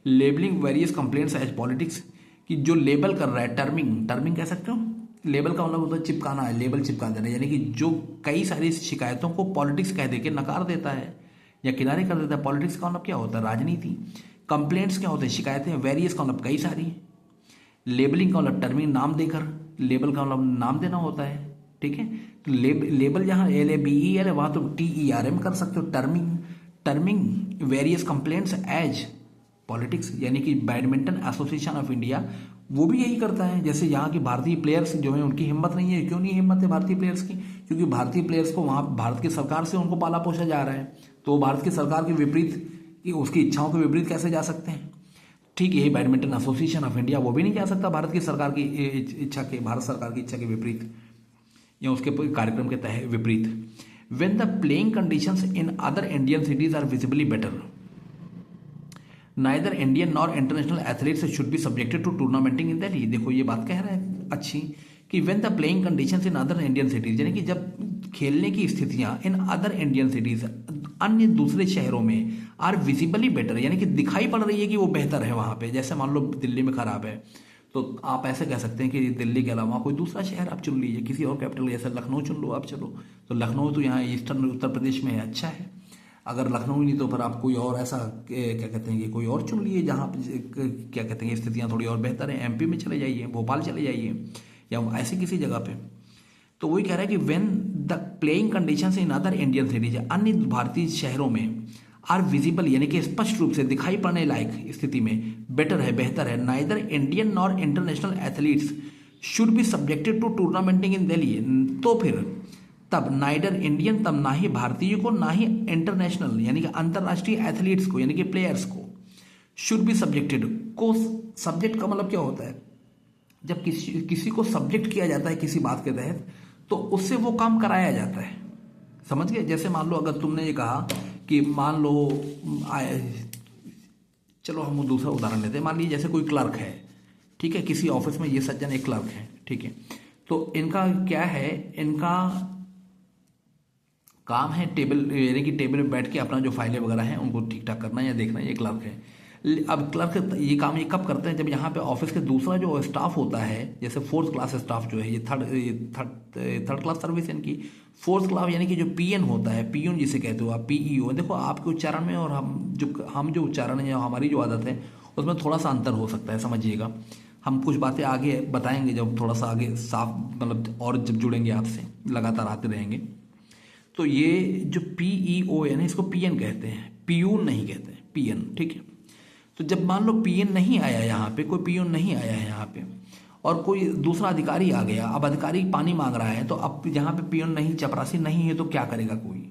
Labelling various complaints as politics, कि जो लेबल कर रहा है, टर्मिंग कह सकते हो, लेबल का मतलब होता है चिपकाना है, लेबल चिपका देना, यानी कि जो कई सारी शिकायतों को पॉलिटिक्स कह देके नकार देता है या किनारे कर देता है। पॉलिटिक्स का मतलब क्या होता है? राजनीति। कंप्लेंट्स क्या होते हैं? शिकायतें। वेरियस का मतलब कई सारी। लेबलिंग का मतलब टर्मिंग, नाम देकर, लेबल का मतलब नाम देना होता है, ठीक है। तो लेबल जहाँ LABEL है वहाँ तो TERM कर सकते हो, terming various complaints as politics, यानी कि बैडमिंटन एसोसिएशन ऑफ इंडिया वो भी यही करता है। जैसे यहाँ की भारतीय प्लेयर्स जो है उनकी हिम्मत नहीं है, क्यों नहीं हिम्मत है भारतीय प्लेयर्स की? क्योंकि भारतीय प्लेयर्स को वहाँ भारत की सरकार से उनको पाला पोसा जा रहा है, तो भारत की सरकार के विपरीत, उसकी इच्छाओं के विपरीत कैसे जा सकते हैं? ठीक है, बैडमिंटन एसोसिएशन ऑफ इंडिया वो भी नहीं जा सकता भारत की सरकार की इच्छा के, भारत सरकार की इच्छा के विपरीत या उसके कार्यक्रम के तहत विपरीत। When the playing conditions in other Indian cities are visibly better, neither Indian nor international athletes should be subjected to tournamenting in Delhi. देखो ये बात कह रहा है अच्छी, कि when the playing conditions in other Indian cities, यानी कि जब खेलने की स्थितियां इन अदर इंडियन सिटीज, अन्य दूसरे शहरों में, आर विजिबली बेटर, यानी कि दिखाई पड़ रही है कि वो बेहतर है वहां पे। जैसे मान लो दिल्ली में खराब है, तो आप ऐसे कह सकते हैं कि दिल्ली के अलावा कोई दूसरा शहर आप चुन लीजिए, किसी और कैपिटल, जैसे लखनऊ चुन लो आप, चलो तो लखनऊ तो यहाँ ईस्टर्न उत्तर प्रदेश में है, अच्छा है। अगर लखनऊ नहीं तो फिर आप कोई और ऐसा क्या कहते हैं कि कोई और चुन लिए जहाँ क्या कहते हैं स्थितियाँ थोड़ी और बेहतर हैं, MP में चले जाइए, भोपाल चले जाइए, या ऐसे किसी जगह पे। तो वही कह रहा है कि when the playing conditions in other Indian cities, अन्य भारतीय शहरों में, आर विजिबल, यानी कि स्पष्ट रूप से दिखाई पड़ने लायक स्थिति में, बेटर है, बेहतर है, neither Indian nor international athletes should be subjected to tournamenting in Delhi, तो फिर तब नाइडर इंडियन, तब ना ही भारतीय को, ना ही इंटरनेशनल यानी कि अंतरराष्ट्रीय एथलीट्स को, यानी कि प्लेयर्स को, शुड बी सब्जेक्टेड को, सब्जेक्ट का मतलब क्या होता है? जब किसी को सब्जेक्ट किया जाता है किसी बात के तहत, तो उससे वो काम कराया जाता है, समझ गए? जैसे मान लो अगर तुमने ये कहा कि मान लो चलो हम दूसरा उदाहरण लेते हैं, मान लीजिए जैसे कोई क्लर्क है, ठीक है, किसी ऑफिस में ये सज्जन एक क्लर्क है, ठीक है, तो इनका क्या है, इनका काम है टेबल, यानी कि टेबल में बैठ के अपना जो फाइलें वगैरह हैं उनको ठीक ठाक करना या देखना, ये क्लर्क है। अब क्लर्क ये काम ये कब करते हैं? जब यहाँ पे ऑफिस के दूसरा जो स्टाफ होता है, जैसे 4th क्लास स्टाफ जो है, ये थर्ड क्लास सर्विस, इनकी 4th क्लास, यानी कि जो PN होता है, पियून जिसे कहते हो आप, PEO, देखो आपके उच्चारण में और हम जो उच्चारण है, हमारी जो आदत है उसमें थोड़ा सा अंतर हो सकता है, समझिएगा। हम कुछ बातें आगे बताएंगे जब थोड़ा सा आगे साफ, मतलब और जब जुड़ेंगे आपसे, लगातार आते रहेंगे। तो ये जो PEO है ना, इसको PN कहते हैं, पियून नहीं कहते हैं, PN, ठीक है। तो जब मान लो PN नहीं आया यहाँ पे, कोई पियून नहीं आया है यहाँ पे, और कोई दूसरा अधिकारी आ गया, अब अधिकारी पानी मांग रहा है, तो अब यहाँ पे पियून नहीं, चपरासी नहीं है, तो क्या करेगा कोई?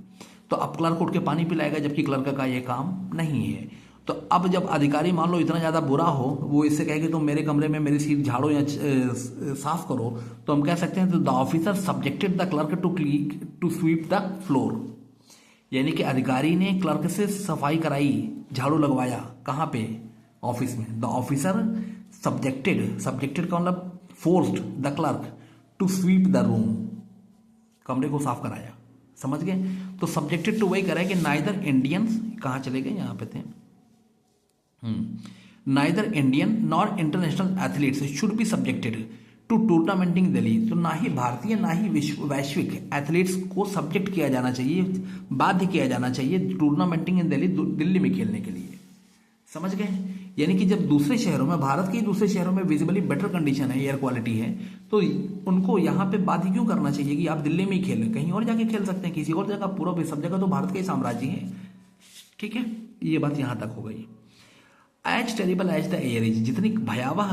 तो अब क्लर्क उठ के पानी पिलाएगा, जबकि क्लर्क का ये काम नहीं है। तो अब जब अधिकारी मान लो इतना ज़्यादा बुरा हो, वो इससे कहे कि तुम मेरे कमरे में मेरी सीट झाड़ो या साफ करो, तो हम कह सकते हैं the officer subjected the clerk to sweep the floor, यानी कि अधिकारी ने क्लर्क से सफाई कराई, झाड़ू लगवाया, कहाँ पे? ऑफिस में। द ऑफिसर सब्जेक्टेड का मतलब forced the clerk to sweep the room, कमरे को साफ कराया, समझ गए? तो सब्जेक्टेड टू वही करा है कि नाइदर इंडियंस, कहाँ चले गए, यहाँ पे थे, neither Indian nor international athletes should be subjected to tournamenting Delhi, तो ना ही भारतीय ना ही वैश्विक एथलीट्स को सब्जेक्ट किया जाना चाहिए, बाध्य किया जाना चाहिए टूर्नामेंटिंग इन दिल्ली, दिल्ली में खेलने के लिए, समझ गए? यानी कि जब दूसरे शहरों में, भारत के दूसरे शहरों में विजिबली बेटर कंडीशन है, एयर क्वालिटी है, तो उनको यहाँ पे बाध्य क्यों करना चाहिए कि आप दिल्ली में ही खेलें? कहीं और जाके खेल सकते हैं, किसी और जगह, पूरा सब जगह तो भारत का ही साम्राज्य है, ठीक है। ये बात यहाँ तक हो गई। As terrible as the air is, जितनी भयावह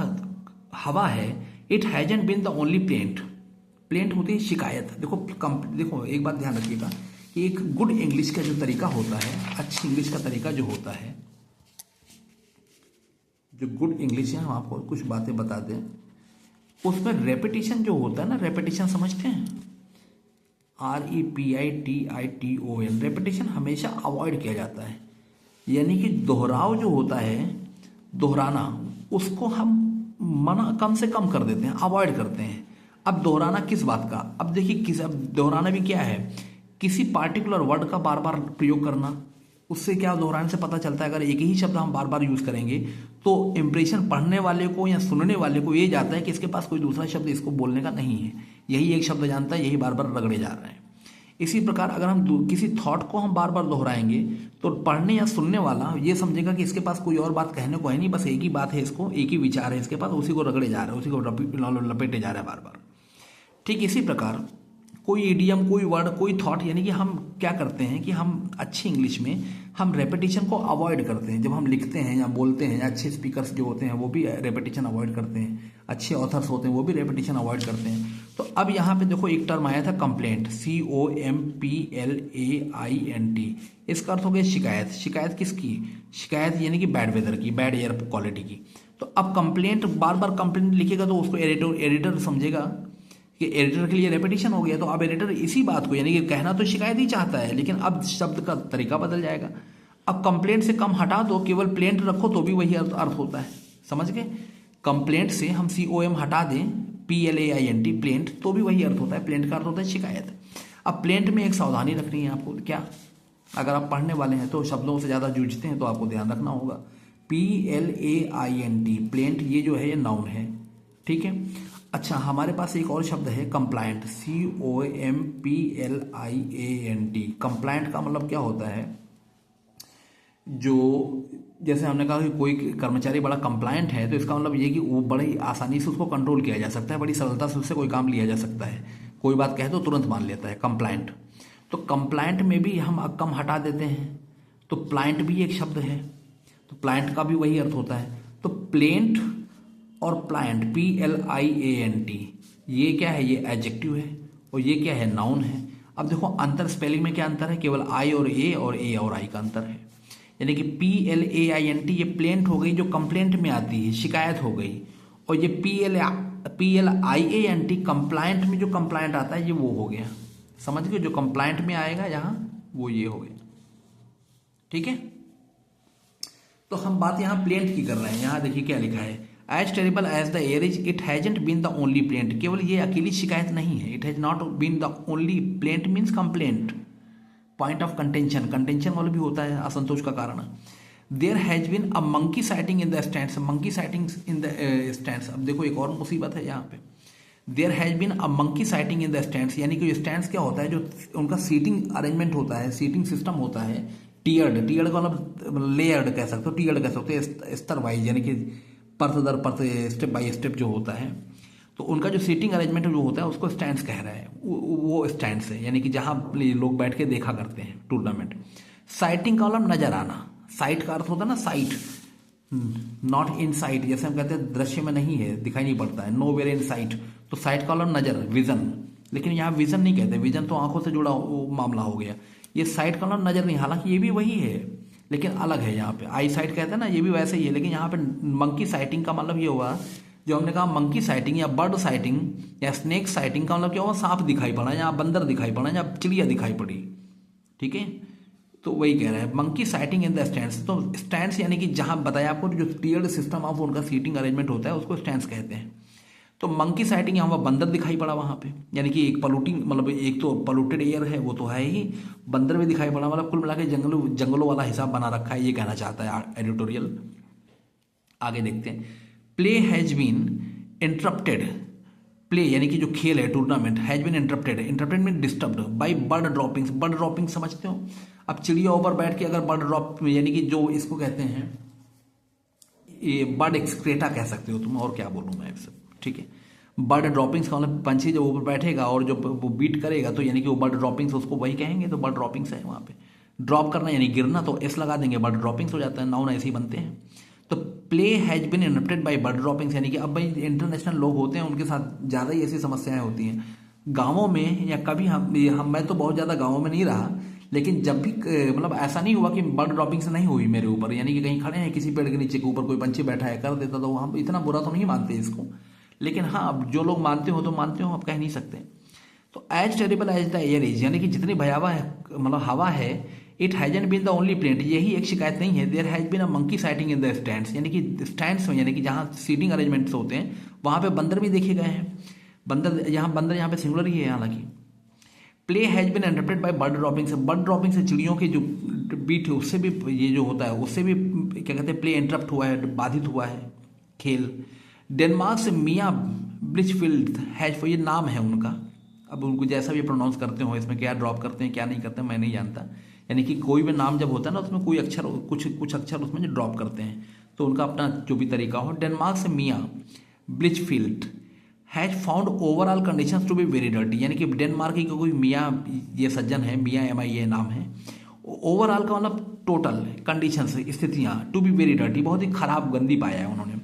हवा है, it hasn't been the only plaint होती है शिकायत। देखो एक बात ध्यान रखिएगा एक गुड इंग्लिश का जो तरीका होता है, अच्छी इंग्लिश का तरीका जो होता है, जो गुड इंग्लिश है, हम आपको कुछ बातें बता दें। उसमें रेपिटेशन जो होता है ना, रेपिटेशन समझते हैं, REPITITON, रेपिटेशन हमेशा अवॉइड किया जाता है। यानी कि दोहराव जो होता है, दोहराना, उसको हम कम से कम कर देते हैं, अवॉइड करते हैं। अब दोहराना किस बात का, अब देखिए अब दोहराना भी क्या है, किसी पार्टिकुलर वर्ड का बार बार प्रयोग करना। उससे क्या दोहराने से पता चलता है, अगर एक ही शब्द हम बार बार यूज करेंगे तो इंप्रेशन पढ़ने वाले को या सुनने वाले को ये जाता है कि इसके पास कोई दूसरा शब्द इसको बोलने का नहीं है, यही एक शब्द जानता है, यही बार बार रगड़े जा रहे हैं। इसी प्रकार अगर हम किसी थॉट को हम बार बार दोहराएंगे तो पढ़ने या सुनने वाला ये समझेगा कि इसके पास कोई और बात कहने को है नहीं, बस एक ही बात है, इसको एक ही विचार है इसके पास, उसी को रगड़े जा रहा है, उसी को लपेटे जा रहा है बार बार। ठीक इसी प्रकार कोई इडियम, कोई वर्ड, कोई थॉट, यानी कि हम क्या करते हैं कि हम अच्छी इंग्लिश में हम रेपिटेशन को अवॉइड करते हैं। जब हम लिखते हैं या बोलते हैं, या अच्छे स्पीकर्स जो होते हैं वो भी रेपिटेशन अवॉइड करते हैं, अच्छे ऑथर्स होते हैं वो भी रेपिटेशन अवॉइड करते हैं। तो अब यहाँ पे देखो एक टर्म आया था कंप्लेंट, COMPLAINT, इसका अर्थ हो गया शिकायत। शिकायत किसकी, शिकायत यानी कि बैड वेदर की, बैड एयर क्वालिटी की। तो अब कंप्लेंट, बार बार कंप्लेंट लिखेगा तो उसको एडिटर समझेगा कि एडिटर के लिए रेपिटेशन हो गया। तो अब एडिटर इसी बात को, यानी कि कहना तो शिकायत ही चाहता है, लेकिन अब शब्द का तरीका बदल जाएगा। अब कंप्लेंट से कम हटा दो, केवल प्लेंट रखो तो भी वही अर्थ होता है, समझ गए। कंप्लेंट से हम COM हटा दें, PLAINT, प्लेंट, तो भी वही अर्थ होता है, प्लेंट का अर्थ होता है शिकायत। अब प्लेंट में एक सावधानी रखनी है आपको, क्या, अगर आप पढ़ने वाले हैं तो शब्दों से ज़्यादा जूझते हैं तो आपको ध्यान रखना होगा। PLAINT, प्लेंट, ये जो है ये नाउन है, ठीक है। अच्छा, हमारे पास एक और शब्द है कंप्लायंट, COMPLIANT। कंप्लायंट का मतलब क्या होता है, जो जैसे हमने कहा कि कोई कर्मचारी बड़ा कंप्लायंट है तो इसका मतलब ये कि वो बड़ी आसानी से उसको कंट्रोल किया जा सकता है, बड़ी सरलता से उससे कोई काम लिया जा सकता है, कोई बात कहे तो तुरंत मान लेता है, कंप्लायंट। तो कंप्लायंट में भी हम कम हटा देते हैं, तो प्लायंट भी एक शब्द है, तो प्लायंट का भी वही अर्थ होता है। तो प्लेंट और प्लायंट, PLIANT, ये क्या है, ये एडजेक्टिव है, और ये क्या है, नाउन है। अब देखो अंतर, स्पेलिंग में क्या अंतर है, केवल I और A और A और I का अंतर है। यानी कि PLAINT ये प्लेंट हो गई, जो कंप्लेंट में आती है, शिकायत हो गई, और ये PLIANT कंप्लायंट में जो कंप्लायंट आता है ये वो हो गया, समझ गए, जो कंप्लायंट में आएगा यहाँ वो ये हो गया, ठीक है। तो हम बात यहाँ प्लेंट की कर रहे हैं, यहाँ देखिए क्या लिखा है, as terrible as the air is, it hasn't been the only plaint. केवल ये अकेली शिकायत नहीं है, it has not been the only plaint, means complaint, point of contention, contention वाला भी होता है असंतोष का कारण। There has been a monkey sighting in the stands, monkey sighting in the stands. अब देखो एक और मुसीबत है यहाँ पे, there has been a monkey sighting in the stands, यानी कि स्टैंड्स क्या होता है, जो उनका सीटिंग अरेंजमेंट होता है, सीटिंग सिस्टम होता है, टीयर्ड, टीयर्ड का मतलब लेयर्ड कह सकते हो, टीयर्ड कह सकते हो, स्तर वाइज, यानी कि परत दर परत, स्टेप बाय स्टेप जो होता है। तो उनका जो सीटिंग अरेंजमेंट जो होता है उसको स्टैंड्स कह रहा है, वो स्टैंड्स है, यानी कि जहां लोग बैठ के देखा करते हैं टूर्नामेंट। साइटिंग का मतलब नजर आना, साइट का अर्थ होता है ना साइट, नॉट इन साइट, जैसे हम कहते हैं दृश्य में नहीं है, दिखाई नहीं पड़ता है, नो वेयर इन साइट, तो साइट का मतलब नजर, विजन, लेकिन यहाँ विजन नहीं कहते, विजन तो आंखों से जुड़ा मामला हो गया, ये साइट का मतलब नजर नहीं, हालांकि ये भी वही है लेकिन अलग है। यहाँ पे आई साइट कहते हैं ना, ये भी वैसे ही है, लेकिन यहाँ पे मंकी साइटिंग का मतलब ये हुआ, जो हमने कहा मंकी साइटिंग या बर्ड साइटिंग या स्नेक साइटिंग का मतलब क्या हुआ, सांप दिखाई पड़ा या बंदर दिखाई पड़ा या चिड़िया दिखाई पड़ी, ठीक है। तो वही कह रहा है monkey sighting in the stands. तो स्टैंड्स यानी कि जहां बताया आपको जो टीयर्ड सिस्टम ऑफ उनका सीटिंग अरेंजमेंट होता है उसको स्टैंड्स कहते हैं। तो मंकी साइटिंग यहाँ बंदर दिखाई पड़ा वहां पे, यानी कि एक पॉल्यूटिंग, मतलब एक तो पॉल्यूटेड एयर है वो तो है ही, बंदर भी दिखाई पड़ा, मतलब कुल मिला के जंगलों वाला हिसाब बना रखा है, ये कहना चाहता है एडिटोरियल। आगे देखते हैं, play has been interrupted, play यानी कि जो खेल है tournament, has been interrupted, interrupted mean disturbed by bird droppings. Bird dropping समझते हो, अब चिड़िया ऊपर बैठ के अगर बर्ड ड्रॉप, यानी कि जो इसको कहते हैं ये बर्ड एक्सक्रेटा कह सकते हो तुम, और क्या बोलूँ मैं इससे, ठीक है। बर्ड ड्रॉपिंग्स का मतलब पंछी जब ऊपर बैठेगा और जो वो बीट करेगा तो यानी कि वो बर्ड ड्रॉपिंग्स, उसको वही कहेंगे, तो बर्ड ड्रॉपिंग्स है वहाँ पे। ड्रॉप करना यानी गिरना, तो एस लगा देंगे, बर्ड ड्रॉपिंग्स हो जाता है, नाउन ऐसे ही बनते हैं। तो play has been interrupted by bird droppings, यानी कि अब भाई इंटरनेशनल लोग होते हैं उनके साथ ज़्यादा ही ऐसी समस्याएं होती हैं, गाँवों में या कभी हम मैं तो बहुत ज़्यादा गाँवों में नहीं रहा, लेकिन जब भी मतलब ऐसा नहीं हुआ कि बर्ड ड्रॉपिंग से नहीं हुई मेरे ऊपर, यानी कि कहीं खड़े हैं किसी पेड़ के नीचे के ऊपर कोई पंछी बैठा है कर देता, तो हम इतना बुरा तो नहीं मानते इसको। लेकिन हाँ, अब जो लोग मानते हो तो मानते हो, आप कह नहीं सकते। तो as terrible as the air is, यानी कि जितनी भयावह है मतलब हवा है, it hasn't been the only plaint, यही एक शिकायत नहीं है, there has been a monkey sighting in the stands, यानी कि स्टैंड्स में, यानी कि जहाँ सीटिंग अरेंजमेंट्स होते हैं वहाँ पे बंदर भी देखे गए हैं। बंदर यहाँ पे सिंगुलर ही है हालांकि। Play has been interrupted by bird dropping से, बर्ड ड्रॉपिंग से चिड़ियों के जो बीट है उससे भी ये जो होता है उससे भी क्या कहते हैं प्ले इंटरप्ट हुआ है, बाधित हुआ है खेल। डेनमार्क से मिया ब्लिचफील्ड हैज, ये नाम है उनका, अब उनको जैसा भी प्रोनाउंस करते हो, इसमें क्या ड्रॉप करते हैं क्या नहीं करते हैं मैं नहीं जानता, यानी कि कोई भी नाम जब होता है ना उसमें कोई अक्षर कुछ अक्षर उसमें जो ड्रॉप करते हैं, तो उनका अपना जो भी तरीका हो। डेनमार्क से Mia Blichfeldt has found overall conditions to be very dirty, यानी कि डेनमार्क की कोई मिया, ये सज्जन है, मिया MIA नाम है, ओवरऑल का मतलब टोटल कंडीशंस स्थितियां, टू बी वेरी डर्टी, बहुत ही खराब गंदी पाया है उन्होंने।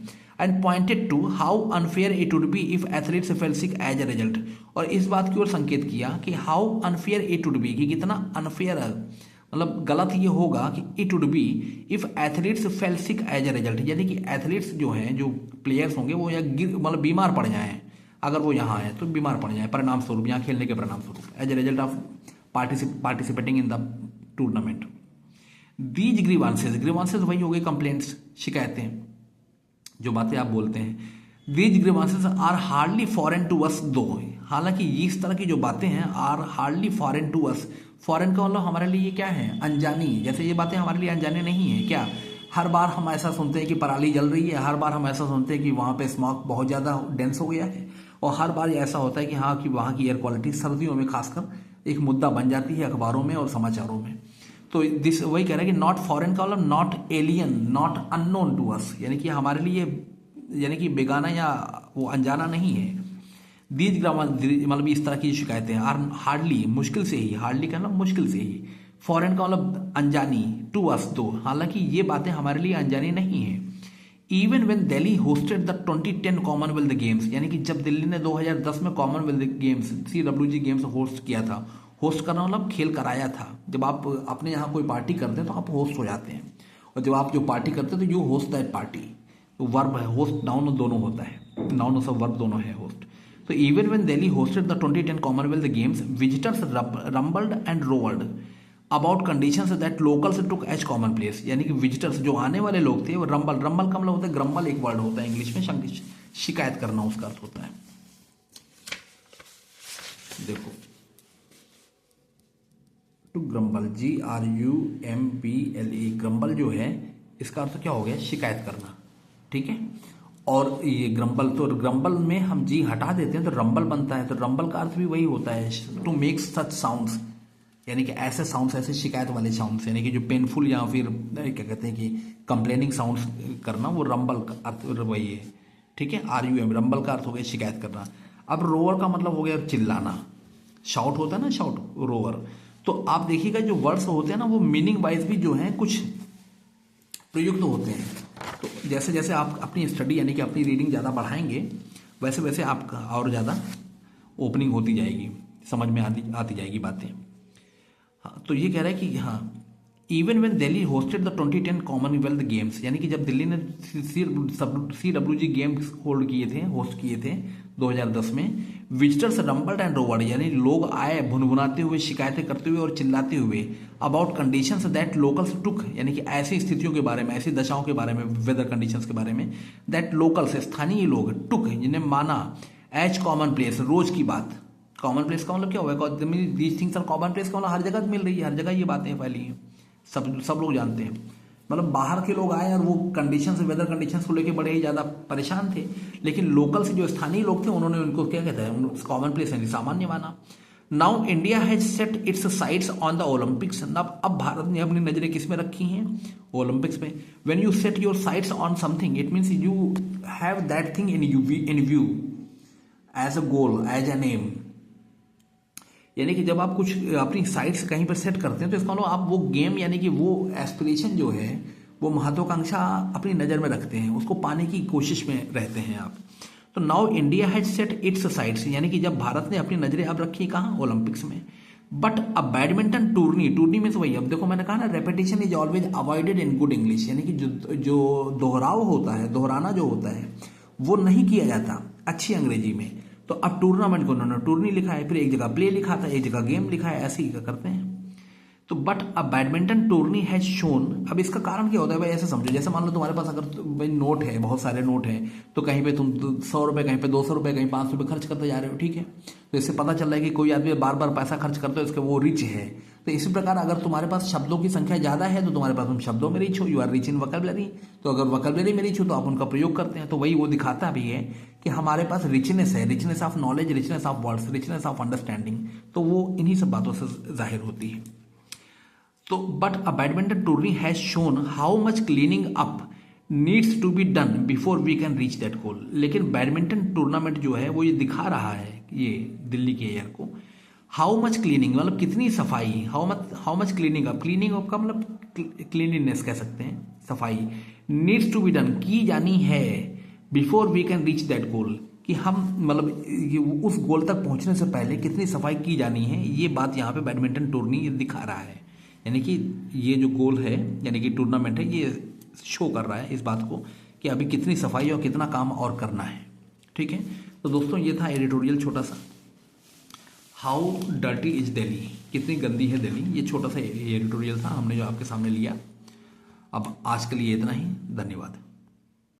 And pointed to how unfair it would be if athletes fell sick as a result, और इस बात की ओर संकेत किया कि how unfair it would be, कि कितना अनफेयर मतलब गलत ये होगा कि it would be if athletes fell sick as a result, यानी कि एथलीट्स जो हैं, जो प्लेयर्स होंगे वो या मतलब बीमार पड़ जाएं, अगर वो यहाँ आए तो बीमार पड़ जाए परिणाम स्वरूप, यहाँ खेलने के परिणाम स्वरूप, as a result of participating in the tournament. These grievances वही हो गए कंप्लेंट्स, शिकायतें, जो बातें आप बोलते हैं। These grievances are hardly foreign to us though, हालांकि इस तरह की जो बातें हैं are hardly foreign to us, foreign का मतलब हमारे लिए क्या है, अनजानी, जैसे ये बातें हमारे लिए अनजानी नहीं है क्या। हर बार हम ऐसा सुनते हैं कि पराली जल रही है, हर बार हम ऐसा सुनते हैं कि वहाँ पे स्मॉग बहुत ज़्यादा डेंस हो गया है, और हर बार ऐसा होता है कि हाँ कि वहाँ की एयर क्वालिटी सर्दियों में खासकर एक मुद्दा बन जाती है अखबारों में और समाचारों में। तो दिस वही कह रहा है कि नॉट फॉरेन का मतलब not alien, not unknown to us, यानी कि हमारे लिए यानी कि बेगाना या वो अनजाना नहीं है। दीज मतलब इस तरह की शिकायतें आर हार्डली, मुश्किल से ही, हार्डली का मतलब मुश्किल से ही, फॉरेन का मतलब अनजानी, टू अस दो, हालांकि ये बातें हमारे लिए अनजानी नहीं है। Even when Delhi hosted the 2010 Commonwealth games, यानी कि जब दिल्ली ने 2010 में Commonwealth games CWG games host किया था, होस्ट करना मतलब खेल कराया था। जब आप अपने यहाँ कोई पार्टी करते हैं तो आप होस्ट हो जाते हैं, और जब आप जो पार्टी करते हैं तो यू होस्ट दैट पार्टी, तो वर्ब है, होस्ट नाउन दोनों होता है, नाउन और सब वर्ब दोनों है होस्ट। तो even when Delhi hosted the 2010 Commonwealth Games, visitors rumbled and roared about conditions that locals took as commonplace, यानी कि विजिटर्स जो आने वाले लोग थे वो रंबल का मतलब होता है, ग्रम्बल एक वर्ड होता है इंग्लिश में, शिकायत करना उसका अर्थ होता है। देखो टू ग्रम्बल, GRUMBLE, ग्रम्बल जो है इसका अर्थ क्या हो गया, शिकायत करना, ठीक है। और ये ग्रम्बल, तो ग्रम्बल में हम जी हटा देते हैं तो रंबल बनता है, तो रंबल का अर्थ भी वही होता है, टू मेक सच साउंड्स, यानी कि ऐसे साउंड्स, ऐसे शिकायत वाले साउंड्स, यानी कि जो पेनफुल या फिर क्या कहते हैं कि कंप्लेनिंग साउंड्स करना, वो रंबल का अर्थ वही है, ठीक है। RUM, रंबल का अर्थ हो गया शिकायत करना। अब रोअर का मतलब हो गया चिल्लाना, शाउट होता है ना, शाउट, रोअर। तो आप देखिएगा जो वर्ड्स होते हैं ना वो मीनिंग वाइज भी जो है कुछ प्रयुक्त होते हैं। तो जैसे जैसे आप अपनी स्टडी यानी कि अपनी रीडिंग ज़्यादा बढ़ाएंगे वैसे वैसे आपका और ज़्यादा ओपनिंग होती जाएगी, समझ में आती जाएगी बातें। हाँ, तो ये कह रहा है कि हाँ, even when Delhi hosted the 2010 Commonwealth games, यानी कि जब दिल्ली ने CWG गेम्स होस्ट किए थे 2010 में, विजिटर्स रंबल्ड एंड रोवर्ड, यानी लोग आए भुनभुनाते हुए, शिकायतें करते हुए और चिल्लाते हुए, अबाउट कंडीशंस दैट लोकल्स टुक, यानी कि ऐसी स्थितियों के बारे में, ऐसी दशाओं के बारे में, वेदर कंडीशंस के बारे में, दैट लोकल्स, स्थानीय लोग, टुक, जिन्हें माना, एज कॉमन प्लेस, रोज की बात। कॉमन प्लेस का मतलब क्या होगा, these things are commonplace का मतलब हर जगह मिल रही है, हर जगह ये बातें फैली हैं, सब लोग जानते हैं। मतलब बाहर के लोग आए और वो कंडीशंस, वेदर कंडीशंस को लेके बड़े ही ज़्यादा परेशान थे, लेकिन लोकल से जो स्थानीय लोग थे उन्होंने उनको क्या कहते हैं, कॉमन प्लेस यानी सामान्य माना। Now India has set it's sites on the Olympics, अब भारत ने अपनी नजरें किस में रखी हैं, ओलंपिक्स में। When you set your sights on something it means you have that thing in view as a goal, as an aim, यानी कि जब आप कुछ अपनी साइट्स कहीं पर सेट करते हैं तो इसका मतलब आप वो गेम यानी कि वो एस्पिरेशन जो है, वो महत्वाकांक्षा अपनी नज़र में रखते हैं, उसको पाने की कोशिश में रहते हैं आप। तो now India has set it's sites, यानी कि जब भारत ने अपनी नजरें अब रखी कहाँ, ओलंपिक्स में। बट अब बैडमिंटन टूर्नी में से वही, अब देखो मैंने कहा ना, repetition is always avoided in good English, यानी कि जो दोहराव होता है, दोहराना जो होता है वो नहीं किया जाता अच्छी अंग्रेजी में। तो अब टूर्नामेंट को उन्होंने टूर्नी लिखा है, फिर एक जगह प्ले लिखा था, एक जगह गेम लिखा है, ऐसे ही करते हैं। तो बट अब बैडमिंटन टूर्नी हैज शोन, अब इसका कारण क्या होता है भाई, ऐसे समझो, जैसे मान लो तुम्हारे पास अगर भाई नोट है, बहुत सारे नोट हैं, तो कहीं पे तुम 100 रुपये, कहीं पे 200 रुपये, कहीं 500 रुपये खर्च करते जा रहे हो, ठीक है। तो इससे पता चल रहा है कि कोई आदमी बार बार पैसा खर्च करता है, उसके वो रिच है। तो इसी प्रकार अगर तुम्हारे पास शब्दों की संख्या ज़्यादा है तो तुम्हारे पास तुम शब्दों में रिच हो, you are rich in vocabulary. तो अगर वोकैबुलरी में रिच हो तो आप उनका प्रयोग करते हैं। तो वही वो दिखाता भी है कि हमारे पास रिचनेस है, richness of knowledge, richness of words, richness of understanding, तो वो इन्हीं सब बातों से जाहिर होती है। तो but a badminton tourney has shown how much cleaning up needs to be done before we can reach that goal. लेकिन बैडमिंटन टूर्नामेंट जो है वो ये दिखा रहा है, ये दिल्ली के एयर को, हाउ मच क्लीनिंग मतलब कितनी सफाई, how much cleaning up, cleaning up का मतलब क्लीनिनेस कह सकते हैं, सफाई, नीड्स टू बी डन की जानी है, before we can reach that goal, कि हम मतलब उस गोल तक पहुंचने से पहले कितनी सफाई की जानी है, ये बात यहाँ पे बैडमिंटन टूर्नी दिखा रहा है। यानी कि ये जो गोल है, यानी कि टूर्नामेंट है, ये शो कर रहा है इस बात को कि अभी कितनी सफाई और कितना काम और करना है, ठीक है। तो दोस्तों ये था एडिटोरियल छोटा सा, हाउ डर्टी इज दिल्ली, कितनी गंदी है दिल्ली, ये छोटा सा एडिटोरियल था हमने जो आपके सामने लिया। अब आज के लिए इतना ही, धन्यवाद।